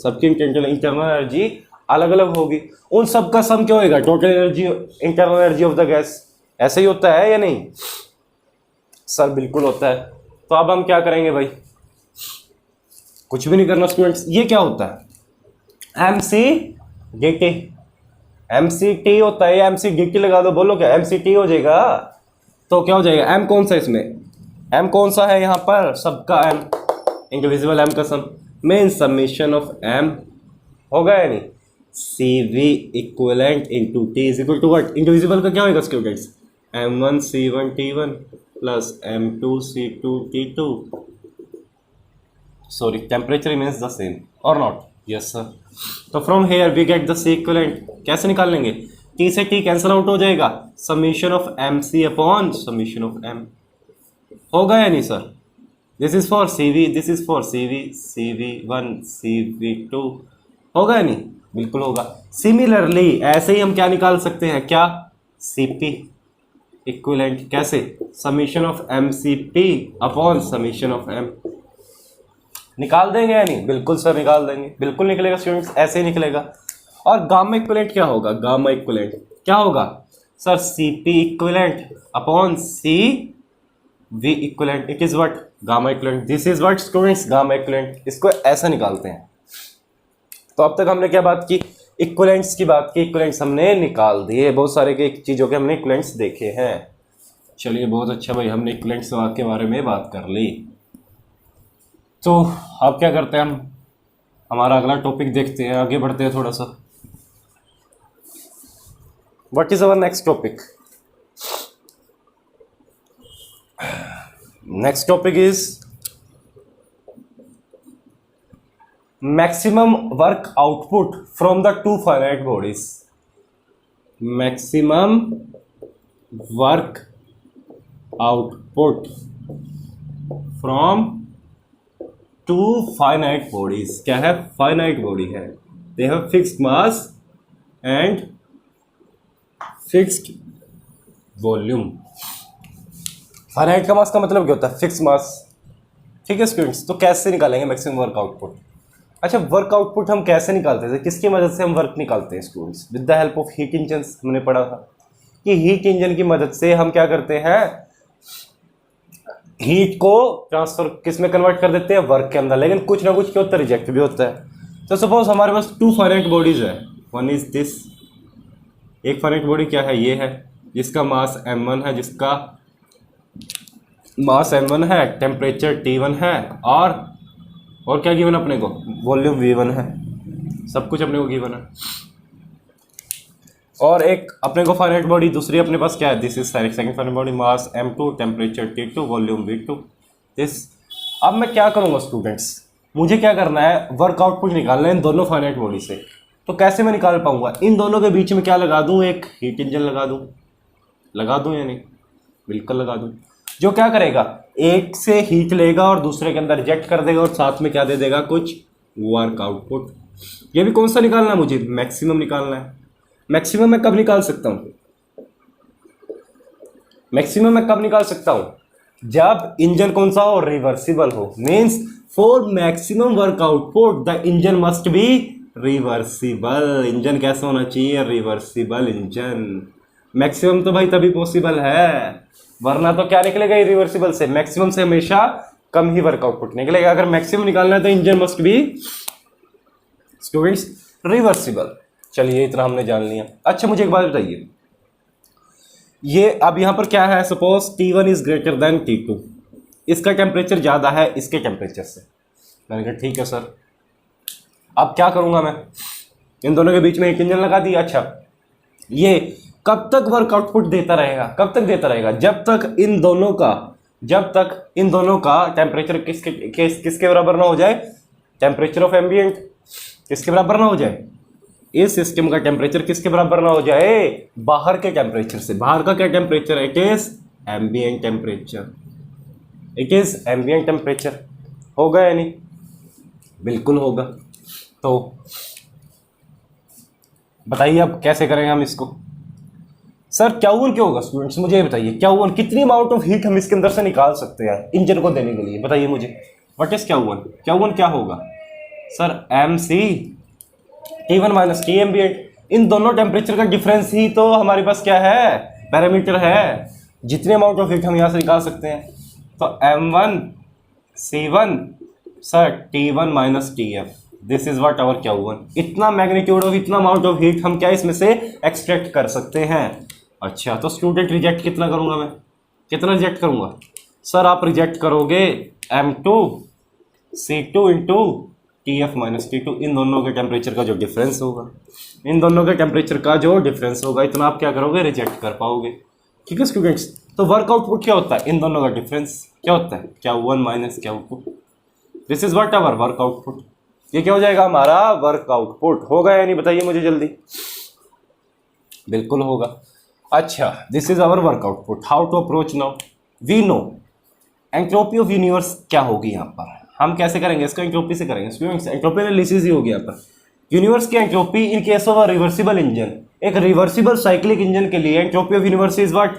सबकी इंटरनल एनर्जी अलग अलग होगी। उन सब का सम क्या होएगा? Total energy, internal energy of the gas. ऐसे ही होता है या नहीं सर? बिल्कुल होता है। तो अब हम क्या करेंगे भाई? कुछ भी नहीं करना स्टूडेंट्स। ये क्या होता है? MCDT। MCT होता है। MCDT लगा दो। बोलो क्या? MCT हो जाएगा। तो क्या हो जाएगा? M कौन सा इसमें? M कौन सा है यहाँ पर? सबका M, इंडिविजुअल M का sum. Main summation of M होगा या नहीं? CV equivalent into T is equal to what? Individual का क्या होगा students? M1 C1 T1 plus M2 C2 T2। Sorry, temperature remains the same और नॉट? Yes sir. तो from here we get the C equivalent. कैसे निकाल लेंगे? T से T cancel out हो जाएगा। Summation of MC upon summation of M। होगा या नहीं sir? This is for CV, this is for CV, CV1 CV2। होगा या नहीं? बिल्कुल होगा। सिमिलरली ऐसे ही हम क्या निकाल सकते हैं? क्या? CP equivalent. कैसे? Summation of MCP upon summation of M। निकाल देंगे या नहीं? बिल्कुल सर निकाल देंगे। बिल्कुल निकलेगा स्टूडेंट्स, ऐसे ही निकलेगा। और गामा इक्विवेलेंट क्या होगा? गामा इक्विवेलेंट क्या होगा sir? CP equivalent upon CV equivalent. It is what? Gamma equivalent. This is what students? Gamma equivalent. इसको ऐसा निकालते हैं। तो अब तक हमने क्या बात की? इक्विवेलेंट्स की बात की। इक्विवेलेंट्स हमने निकाल दिए। बहुत सारे के चीज़ों के हमने इक्विवेलेंट्स देखे हैं। चलिए बहुत अच्छा भाई, हमने इक्विवेलेंट्स के बारे में बात कर ली। तो अब क्या करते हैं? हम हमारा अगला टॉपिक देखते हैं, आगे बढ़ते हैं थोड़ा सा। What is our next topic? Next topic is maximum work output from the two finite bodies. Maximum work output from two finite bodies. क्या है? फाइनाइट बॉडी है, they have fixed mass and fixed volume. Finite का mass का मतलब क्या होता है? Fix mass. ठीक है स्टूडेंट्स, तो कैसे निकालेंगे मैक्सिमम वर्क आउटपुट? अच्छा, वर्क आउटपुट हम कैसे निकालते थे? किसकी मदद से हम वर्क निकालते हैं students? With the help of heat engine. हमने पढ़ा था कि हीट इंजन की मदद से हम क्या करते हैं, हीट को ट्रांसफर किस में कन्वर्ट कर देते हैं? वर्क के अंदर। लेकिन कुछ ना कुछ क्या होता है? रिजेक्ट भी होता है। तो सपोज हमारे पास टू फाइनाइट बॉडीज है, वन इज दिस, एक फाइनाइट बॉडी क्या है? ये है, जिसका मास m1 है, जिसका मास m1 है, टेम्परेचर T1 है, और क्या गिवन अपने को? वॉल्यूम V1 है। सब कुछ अपने को गिवन है। और एक अपने को फाइनाइट बॉडी दूसरी अपने पास क्या है? This is second finite body, mass m2, temperature T2, volume V2। This अब मैं क्या करूँगा स्टूडेंट्स? मुझे क्या करना है? वर्क आउटपुट निकालना है इन दोनों फाइनाइट बॉडी से। तो कैसे मैं निकाल पाऊंगा? इन दोनों के बीच में क्या लगा दूं? एक हीट इंजन लगा दूं या नहीं? बिल्कुल लगा दूं। जो क्या करेगा? एक से हीट लेगा और दूसरे के अंदर रिजेक्ट कर देगा, और साथ में क्या दे देगा? कुछ वर्क आउटपुट। ये भी कौन सा निकालना है मुझे? मैक्सिमम निकालना है। मैक्सिमम मैं कब निकाल सकता हूँ? मैक्सिमम मैं कब निकाल सकता हूँ? जब इंजन कौन सा हो? रिवर्सिबल हो। Means for maximum work output the engine must be reversible. Engine कैसा होना चाहिए? Reversible engine. मैक्सिमम तो भाई तभी पॉसिबल है, वरना तो क्या निकलेगा इरिवर्सिबल से? मैक्सिमम से हमेशा कम ही वर्क आउटपुट निकलेगा। अगर मैक्सिमम निकालना है तो engine must be students reversible. चलिए इतना हमने जान लिया। अच्छा मुझे एक बात बताइए, ये अब यहाँ पर क्या है? Suppose T1 is greater than T2, इसका टेम्परेचर ज़्यादा है इसके टेम्परेचर से। मैंने कहा ठीक है सर, अब क्या करूँगा मैं? इन दोनों के बीच में एक इंजन लगा दिया। अच्छा, ये कब तक वर्क आउटपुट देता रहेगा? कब तक देता रहेगा? जब तक इन दोनों का टेम्परेचर किसके बराबर ना हो जाए? टेम्परेचर ऑफ एम्बिएंट किसके बराबर ना हो जाए? इस सिस्टम का टेम्परेचर किसके बराबर ना हो जाए? बाहर के टेम्परेचर से। बाहर का क्या टेम्परेचर है? It is ambient temperature. It is ambient temperature. होगा या नहीं? बिल्कुल होगा। तो बताइए अब कैसे करेंगे हम इसको? सर Q1 क्या होगा स्टूडेंट्स? मुझे ये बताइए, Q1 कितनी अमाउंट ऑफ हीट हम इसके अंदर से निकाल सकते हैं इंजन को देने के लिए? बताइए मुझे, व्हाट इज Q1? Q1 क्या होगा सर? MC T1 minus T ambient. इन दोनों टेम्परेचर का डिफरेंस ही तो हमारे पास क्या है? पैरामीटर है, जितने अमाउंट ऑफ हीट हम यहाँ से निकाल सकते हैं। तो M1 C1 sir T1 minus TF, this is what our Q1। इतना मैग्नीट्यूड ऑफ, इतना अमाउंट ऑफ हीट हम क्या इसमें से एक्सट्रैक्ट कर सकते हैं। अच्छा, तो स्टूडेंट रिजेक्ट कितना करूंगा मैं? कितना रिजेक्ट करूंगा सर? आप रिजेक्ट करोगे M2 C2 into TF minus T2। इन दोनों के टेम्परेचर का जो डिफरेंस होगा, इतना आप क्या करोगे? रिजेक्ट कर पाओगे। ठीक है स्टूडेंट्स, तो वर्क आउटपुट क्या होता है? इन दोनों का डिफरेंस क्या होता है? Q1 minus Q2। This is what our work output. ये क्या हो जाएगा? हमारा वर्क आउटपुट। होगा या नहीं? बताइए मुझे जल्दी। बिल्कुल होगा। अच्छा, this is our work output. How to approach now? We know entropy of universe क्या होगी यहाँ पर। हम कैसे करेंगे इसको? एंट्रोपी से करेंगे स्टूडेंट्स। एंट्रोपी एनालिसिस ही होगी यहाँ पर। यूनिवर्स की entropy in case of a reversible engine, एक रिवर्सिबल साइक्लिक इंजन के लिए entropy of universe is what?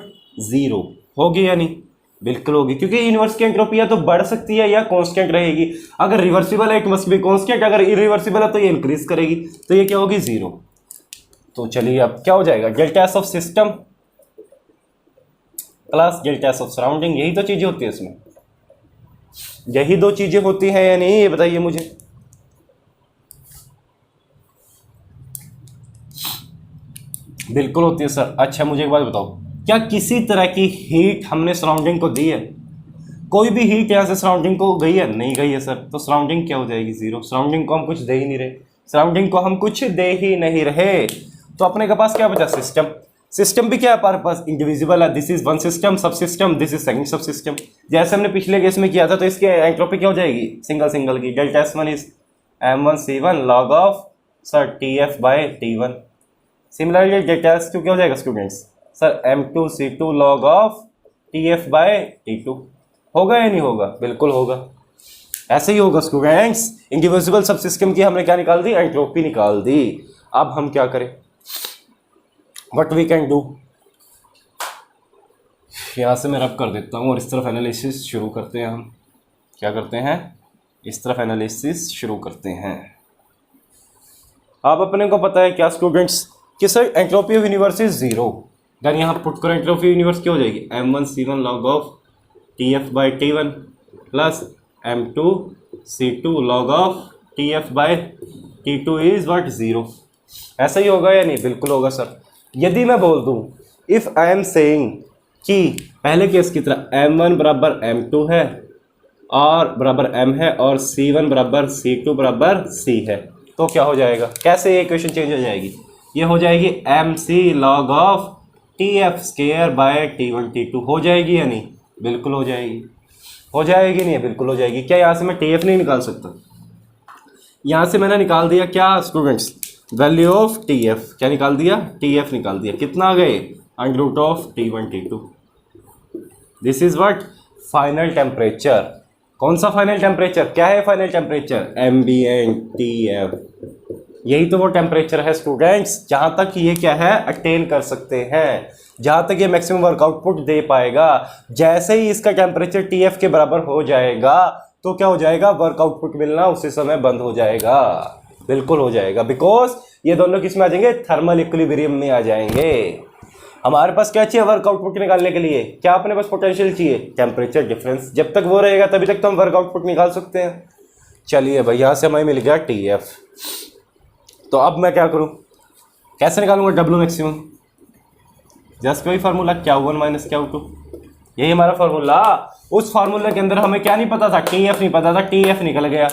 0। होगी या नहीं? बिल्कुल होगी, क्योंकि यूनिवर्स की एंट्रोपी या तो बढ़ सकती है या कांस्टेंट रहेगी। अगर रिवर्सिबल है इट मस्ट बी कांस्टेंट, अगर इरिवर्सिबल है तो ये इंक्रीज करेगी। तो ये क्या होगी? 0। तो चलिए अब क्या हो जाएगा? Delta S of system plus delta S of surrounding. यही तो चीजें होती है इसमें, यही दो चीजें होती हैं या नहीं? ये बताइए मुझे। बिल्कुल होती है सर। अच्छा मुझे एक बात बताओ, क्या किसी तरह की हीट हमने सराउंडिंग को दी है? कोई भी हीट यहाँ से सराउंडिंग को गई है? नहीं गई है सर। तो सराउंडिंग क्या हो जाएगी? 0। सराउंडिंग को हम कुछ दे ही नहीं रहे। तो अपने के पास क्या बचा? सिस्टम। सिस्टम भी क्या है हमारे पास, इंडिविजिबल है। दिस इज वन सिस्टम, सब सिस्टम, दिस इज सेकंड सब सिस्टम। जैसे हमने पिछले केस में किया था, तो इसकी एंट्रोपी क्या हो जाएगी सिंगल सिंगल की, delta S1 is m1c1 log of sir TF by T1। Similarly delta S2 क्या हो जाएगा students, sir m2c2 log of TF by T2। होगा या नहीं होगा, बिल्कुल होगा, ऐसे ही होगा स्टूडेंट्स। इंडिविजुअल सब सिस्टम की हमने क्या निकाल दी, एंट्रोपी निकाल दी। अब हम क्या करें, व्हाट वी कैन डू, यहाँ से मैं रब कर देता हूँ और इस तरफ एनालिसिस शुरू करते हैं। हम क्या करते हैं, इस तरफ एनालिसिस शुरू करते हैं। अब अपने को पता है क्या स्टूडेंट्स कि sir entropy of universe is zero, then यहाँ पुट करो एंट्रोपी ऑफ यूनिवर्स क्या हो जाएगी, m1c1 log of TF by T1 plus m2c2 log of TF by T2 is what, zero. ऐसा ही होगा या नहीं, बिल्कुल होगा सर। यदि मैं बोल दूं इफ आई एम सेइंग कि पहले केस की तरह m1 बराबर m2 है और बराबर m है और c1 बराबर c2 बराबर c है, तो क्या हो जाएगा, कैसे ये इक्वेशन चेंज हो जाएगी, ये हो जाएगी mc log of TF square by T1 T2। हो जाएगी या नहीं, बिल्कुल हो जाएगी। हो जाएगी नहीं, बिल्कुल हो जाएगी। क्या यहाँ से मैं TF नहीं निकाल सकता, यहाँ से मैंने निकाल दिया क्या स्टूडेंट्स, वैल्यू ऑफ TF, क्या निकाल दिया, TF निकाल दिया। कितना आ गए, under root of T1 T2। This is what, final temperature. कौन सा फाइनल टेम्परेचर, क्या है फाइनल टेम्परेचर, एम्बिएंट TF। यही तो वो टेम्परेचर है स्टूडेंट्स जहाँ तक ये क्या है, अटेन कर सकते हैं, जहाँ तक ये मैक्सिमम वर्क आउटपुट दे पाएगा। जैसे ही इसका टेम्परेचर TF के बराबर हो जाएगा तो क्या हो जाएगा, वर्क आउटपुट मिलना उसी समय बंद हो जाएगा, बिल्कुल हो जाएगा। बिकॉज ये दोनों किस में आ जाएंगे, थर्मल इक्विलिब्रियम में आ जाएंगे। हमारे पास क्या चाहिए वर्क आउटपुट निकालने के लिए, क्या अपने पास पोटेंशियल चाहिए, टेम्परेचर डिफरेंस। जब तक वो रहेगा तभी तक तो हम वर्क आउटपुट निकाल सकते हैं। चलिए भाई, यहाँ से हमें मिल गया TF। तो अब मैं क्या करूँ, कैसे निकालूंगा W मैक्सिमम, जस्ट वही फार्मूला Q1 माइनस Q2, यही हमारा फार्मूला। उस फार्मूला के अंदर हमें क्या नहीं पता था, TF नहीं पता था, TF निकल गया,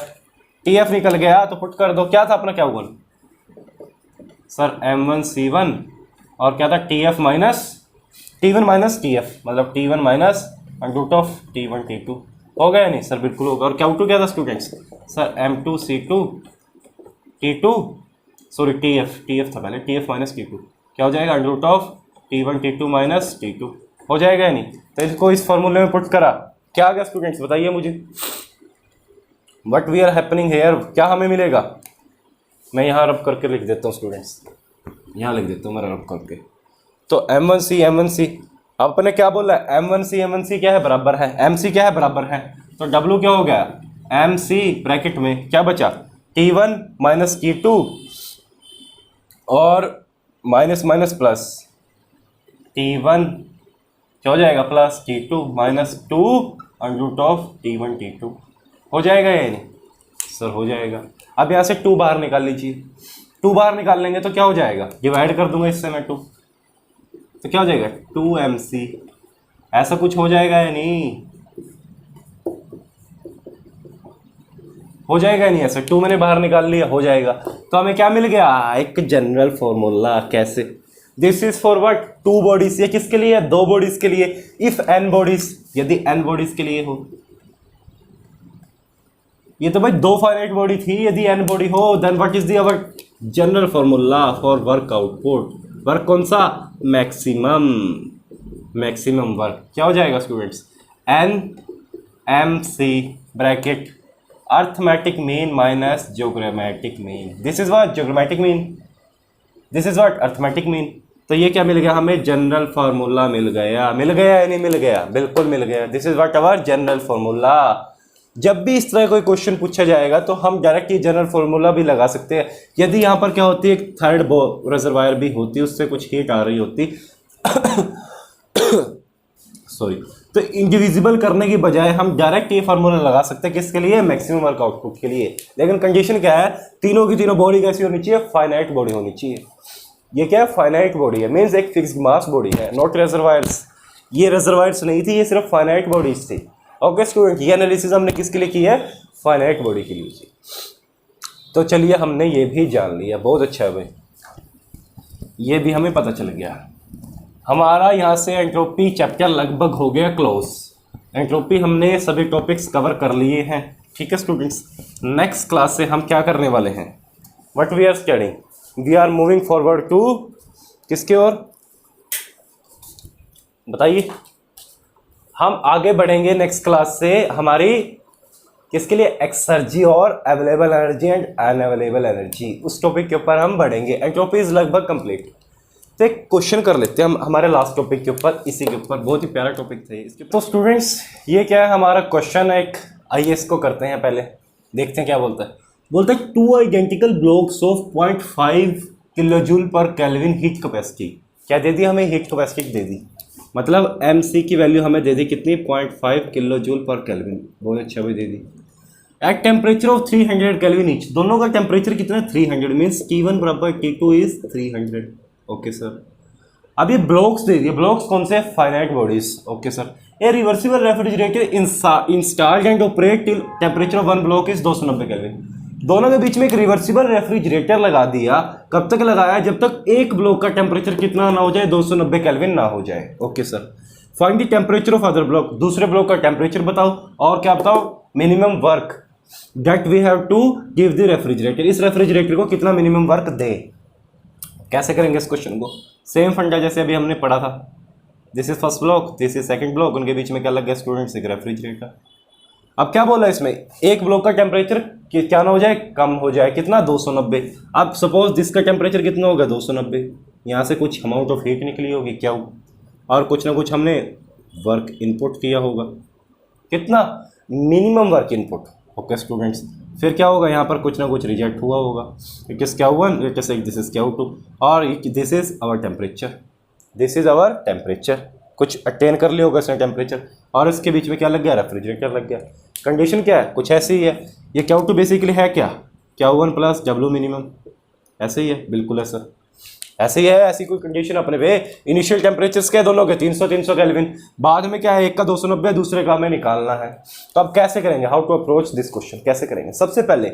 TF निकल गया तो पुट कर दो। क्या था अपना Q1, सर m1c1 और क्या था TF minus T1 minus TF, मतलब T1 minus root of T1 T2। हो गया नहीं सर, बिल्कुल होगा। और Q2 क्या था students, sir m2c2 T2, sorry TF था पहले, TF माइनस T2, क्या हो जाएगा, under root of T1 T2 minus T2। हो जाएगा या नहीं, तो इसको इस फॉर्मूले में पुट करा, क्या आ गया स्टूडेंट्स बताइए मुझे। What we are happening here, क्या हमें मिलेगा, मैं यहाँ रब करके लिख देता हूँ स्टूडेंट्स, यहाँ लिख देता हूँ मैं रब करके। तो m1c अब अपने क्या बोला है, m1c क्या है, बराबर है, mc क्या है, बराबर है। तो w क्या हो गया, mc ब्रैकेट में क्या बचा, T1 माइनस T2 और माइनस माइनस प्लस T1 क्या हो जाएगा, plus T2 minus 2 under root of T1 T2। हो जाएगा या नहीं सर, हो जाएगा। अब यहाँ से 2 बाहर निकाल लीजिए, 2 बाहर निकाल लेंगे तो क्या हो जाएगा, डिवाइड कर दूंगा इससे मैं 2, तो क्या हो जाएगा 2mc। ऐसा कुछ हो जाएगा या नहीं, हो जाएगा या नहीं, ऐसा 2 मैंने बाहर निकाल लिया, हो जाएगा। तो हमें क्या मिल गया, एक जनरल फॉर्मूला। कैसे, this is for what, 2 bodies. ये किसके लिए, 2 बॉडीज के लिए। इफ n बॉडीज, यदि n बॉडीज के लिए हो, ये तो भाई 2 फाइनाइट बॉडी थी, यदि n बॉडी हो then what is the our general formula for work output. Work कौन सा, मैक्सिमम, मैक्सिमम वर्क। क्या हो जाएगा students, NMC bracket arithmetic mean minus geometric mean. This is what, geometric mean, this is what, arithmetic mean. तो ये क्या मिल गया हमें, जनरल फार्मूला मिल गया। मिल गया या नहीं मिल गया, बिल्कुल मिल गया। This is what our general formula. जब भी इस तरह कोई क्वेश्चन पूछा जाएगा तो हम डायरेक्ट ये जनरल फार्मूला भी लगा सकते हैं। यदि यहाँ पर क्या होती है, एक थर्ड रिजर्वायर भी होती है, उससे कुछ हीट आ रही होती सॉरी, तो इंडिविजिबल करने की बजाय हम डायरेक्ट ये फार्मूला लगा सकते हैं, किसके लिए, मैक्सिमम वर्क आउटपुट के लिए। लेकिन कंडीशन क्या है, तीनों की तीनों बॉडी कैसी होनी चाहिए, फाइनाइट बॉडी होनी चाहिए। ये क्या है, फाइनाइट बॉडी है, मीन्स एक फिक्स्ड मास बॉडी है, नॉट रिजर्वायर्स। ये रिजर्वायर्स नहीं थी, ये सिर्फ फाइनाइट बॉडीज थी। ओके स्टूडेंट, ये एनालिसिस हमने किसके लिए की है, फाइनाइट बॉडी के लिए। तो चलिए हमने ये भी जान लिया, बहुत अच्छा है भाई, ये भी हमें पता चल गया। हमारा यहाँ से एंट्रोपी चैप्टर लगभग हो गया क्लोज। एंट्रोपी हमने सभी टॉपिक्स कवर कर लिए हैं। ठीक है स्टूडेंट्स, नेक्स्ट क्लास से हम क्या करने वाले हैं, what we are studying, we are moving forward to किसके ओर बताइए। हम आगे बढ़ेंगे नेक्स्ट क्लास से हमारी किसके लिए, एक्सर्जी और available energy and unavailable energy, उस टॉपिक के ऊपर हम बढ़ेंगे। एंट्रोपी इज लगभग कंप्लीट। तो एक क्वेश्चन कर लेते हैं हम हमारे लास्ट टॉपिक के ऊपर, इसी के ऊपर बहुत ही प्यारा टॉपिक था इसके। तो स्टूडेंट्स ये क्या है हमारा क्वेश्चन, एक आइए इसको करते हैं, पहले देखते हैं क्या बोलता है। बोलता है 2 identical blocks of 0.5 kilo joule पर केल्विन हीट कैपेसिटी। क्या दे दी हमें, हीट कैपेसिटी दे दी, मतलब MC की वैल्यू हमें दे दी कितनी, 0.5 किलो जूल पर केल्विन, बहुत अच्छा भी दे दी। At temperature of 300 kelvin each, दोनों का टेम्परेचर कितना है 300, मीन्स T1 बराबर T2 इज 300। ओके सर, अब ये ब्लॉक्स दे दिए, ब्लॉक्स कौन से, finite bodies. Okay sir, A reversible refrigerator installed and operate till temperature of one block is 290 kelvin. दोनों के बीच में एक रिवर्सिबल रेफ्रिजरेटर लगा दिया, कब तक लगाया, जब तक एक ब्लॉक का टेम्परेचर कितना ना हो जाए, 290 केल्विन ना हो जाए। Okay sir, find the temperature of other block, दूसरे ब्लॉक का टेम्परेचर बताओ, और क्या बताओ, minimum work that we have to give the refrigerator, इस रेफ्रिजरेटर को कितना मिनिमम वर्क दे। कैसे करेंगे इस क्वेश्चन को, सेम फंडा जैसे अभी हमने पढ़ा था। This is first block, this is second block, उनके बीच में क्या लग गया स्टूडेंट्स, एक रेफ्रिजरेटर। अब क्या बोला इसमें, एक ब्लॉक का टेम्परेचर क्या ना हो जाए, कम हो जाए, कितना 290। अब सपोज जिसका टेम्परेचर कितना होगा 290, यहाँ से कुछ अमाउंट ऑफ हीट निकली होगी क्या, और कुछ ना कुछ हमने वर्क इनपुट किया होगा, कितना, minimum work input. Okay students, फिर क्या होगा, यहाँ पर कुछ ना कुछ रिजेक्ट हुआ होगा, इट इज क्या हुआ, इट इज दिस इज क्या टू, और this is our temperature, this is our temperature, कुछ अटेन कर लिया होगा इसने टेम्परेचर, और इसके बीच में क्या लग गया, रेफ्रिजरेटर लग गया। कंडीशन क्या है, कुछ ऐसी ही है, ये क्या टू बेसिकली है क्या 1 प्लस W मिनिमम, ऐसे ही है, बिल्कुल है सर, ऐसे ही है, ऐसी कोई कंडीशन अपने पे। इनिशियल टेम्परेचर्स क्या दोनों के 300 केल्विन, बाद में क्या है, एक का 290, दूसरे का हमें निकालना है। तो अब कैसे करेंगे, how to approach this question, कैसे करेंगे, सबसे पहले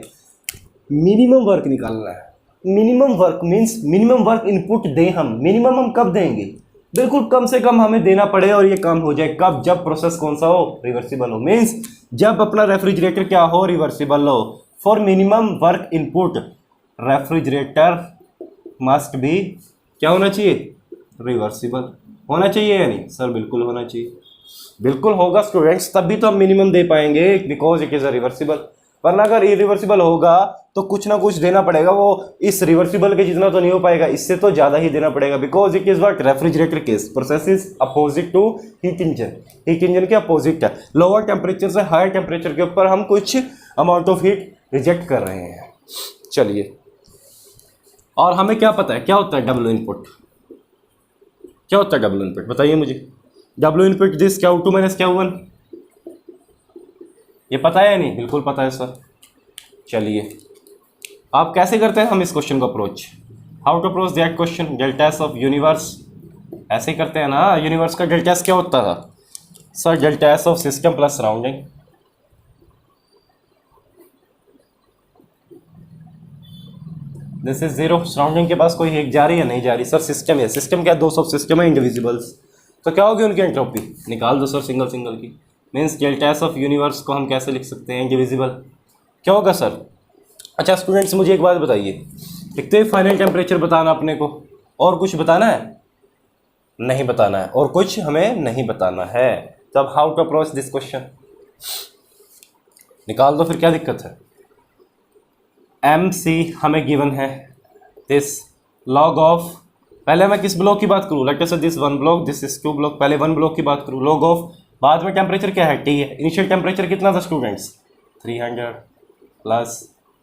मिनिमम वर्क निकालना है। Minimum work means minimum work input दें हम, मिनिमम हम कब देंगे, बिल्कुल कम से कम हमें देना पड़े, और ये काम हो जाए कब, जब प्रोसेस कौन सा हो, रिवर्सिबल हो, मीन्स जब अपना रेफ्रिजरेटर क्या हो, रिवर्सिबल हो। For minimum work input refrigerator must be क्या होना चाहिए, रिवर्सिबल होना चाहिए, या नहीं सर, बिल्कुल होना चाहिए, बिल्कुल होगा स्टूडेंट्स, तब भी तो हम मिनिमम दे पाएंगे, because it is a reversible. वरना अगर इरिवर्सिबल होगा तो कुछ ना कुछ देना पड़ेगा, वो इस रिवर्सिबल के जितना तो नहीं हो पाएगा, इससे तो ज़्यादा ही देना पड़ेगा, because it is what, refrigerator case process is opposite to heat engine, heat engine के अपोजिट है। लोअर टेम्परेचर से हायर टेम्परेचर के ऊपर हम कुछ अमाउंट ऑफ हीट रिजेक्ट कर रहे हैं। चलिए, और हमें क्या पता है क्या होता है W इनपुट, क्या होता है W इनपुट बताइए मुझे, W input this Q2 minus Q1, ये पता है या नहीं, बिल्कुल पता है सर। चलिए आप कैसे करते हैं हम इस क्वेश्चन को approach, how to approach that question, delta S of universe, ऐसे ही करते हैं ना। यूनिवर्स का डेल्टा एस क्या होता था sir, delta S of system plus surrounding, this is zero, surrounding के पास कोई हीट जा रही है नहीं जा रही सर, सिस्टम है, सिस्टम क्या, 2 सब सिस्टम है इंडिविजुअल्स, तो क्या होगी उनकी एंट्रोपी, निकाल दो सर सिंगल सिंगल की, means delta S of universe को हम कैसे लिख सकते हैं, इंडिविजिबल, क्या होगा सर। अच्छा स्टूडेंट्स मुझे एक बात बताइए, एक तो फाइनल टेम्परेचर बताना अपने को, और कुछ बताना है, नहीं बताना है, और कुछ हमें नहीं बताना है, तब how to approach this question, निकाल दो फिर, क्या दिक्कत है। MC हमें गिवन है, दिस लॉग ऑफ, पहले मैं किस ब्लॉक की बात करूँ, लेट अस से this 1 block, this is 2 block, पहले 1 ब्लॉक की बात करूँ, लॉग ऑफ, बाद में टेम्परेचर क्या है, T है, इनिशियल टेम्परेचर कितना था students 300 plus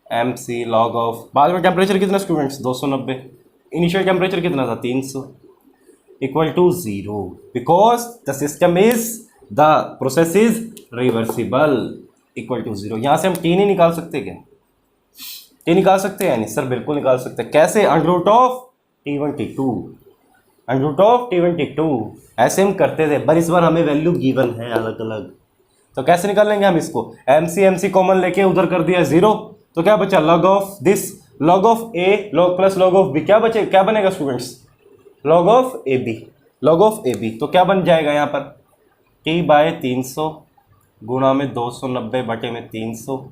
MC log of, बाद में टेम्परेचर कितना स्टूडेंट्स 290, इनिशियल टेम्परेचर कितना था 300, equal to 0, because the system is, the process is reversible, equal to 0। यहाँ से हम T नहीं निकाल सकते क्या, T निकाल सकते हैं, नहीं सर बिल्कुल निकाल सकते हैं, कैसे, under root of T1 T2, under root of T1 T2, ऐसे हम करते थे, पर इस बार हमें वैल्यू गिवन है अलग अलग, तो कैसे निकालेंगे हम इसको, MC कॉमन लेके उधर कर दिया 0, तो क्या बचा, log of this, log of A log plus log of B, क्या बचे, क्या बनेगा students, log of AB, log of A B, तो क्या बन जाएगा यहाँ पर T/300 गुणा में 290 बटे में 300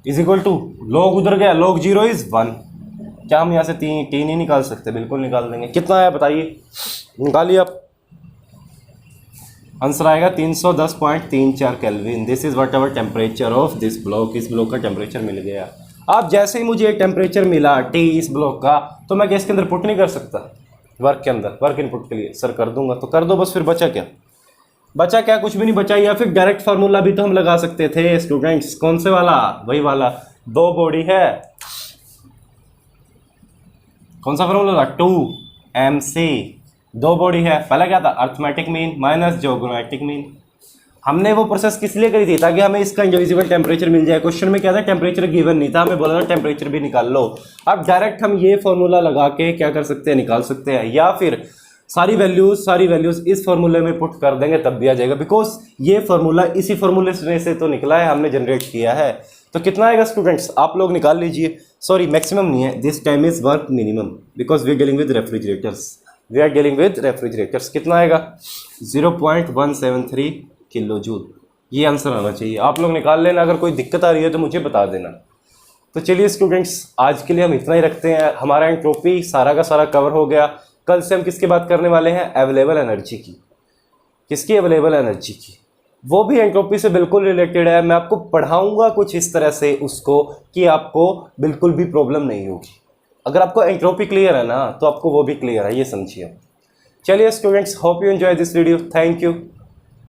इज इक्वल टू, लॉग उधर गया, लॉग 0 इज 1। क्या हम यहाँ से तीन ही निकाल सकते? बिल्कुल निकाल देंगे। कितना आया बताइए, निकालिए आप। आंसर आएगा 310.34 kelvin. This is what ever temperature of this block. इस ब्लॉक का टेम्परेचर मिल गया। अब जैसे ही मुझे टेम्परेचर मिला टी इस ब्लॉक का, तो मैं गैस के अंदर पुट नहीं कर सकता? वर्क के अंदर, वर्क इनपुट के लिए सर कर दूंगा, तो कर दो बस। फिर बचा क्या? बचा क्या? कुछ भी नहीं बचा। या फिर डायरेक्ट फार्मूला भी तो हम लगा सकते थे स्टूडेंट्स। कौन से वाला? वही वाला। दो बॉडी है, कौन सा फार्मूला था? 2mc। दो बॉडी है, पहला क्या था? Arithmetic mean minus geographic mean. हमने वो प्रोसेस किस लिए करी थी? ताकि हमें इसका इंडिविजुअल टेम्परेचर मिल जाए। क्वेश्चन में क्या था? टेम्परेचर गिवन नहीं था, हमें बोला था टेम्परेचर भी निकाल लो। अब डायरेक्ट हम ये फॉर्मूला लगा के क्या कर सकते हैं? निकाल सकते हैं। या फिर सारी वैल्यूज इस फॉर्मूले में पुट कर देंगे तब भी आ जाएगा, बिकॉज ये फॉर्मूला इसी फॉर्मूले से तो निकला है, हमने जनरेट किया है। तो कितना आएगा स्टूडेंट्स? आप लोग निकाल लीजिए। सॉरी, मैक्सिमम नहीं है, this time is work minimum because we are dealing with refrigerators. कितना आएगा? 0.173 किलो जूल। ये आंसर आना चाहिए। आप लोग निकाल लेना। अगर कोई दिक्कत आ रही है तो मुझे बता देना। तो चलिए स्टूडेंट्स, आज के लिए हम इतना ही रखते हैं। हमारा एंट्रोपी सारा का सारा कवर हो गया। कल से हम किसकी बात करने वाले हैं? अवेलेबल एनर्जी की। किसकी? अवेलेबल एनर्जी की। वो भी एंट्रोपी से बिल्कुल रिलेटेड है। मैं आपको पढ़ाऊंगा कुछ इस तरह से उसको कि आपको बिल्कुल भी प्रॉब्लम नहीं होगी। अगर आपको एंट्रोपी क्लियर है ना, तो आपको वो भी क्लियर है, ये समझिए। चलिए students, hope you enjoy this video. Thank you.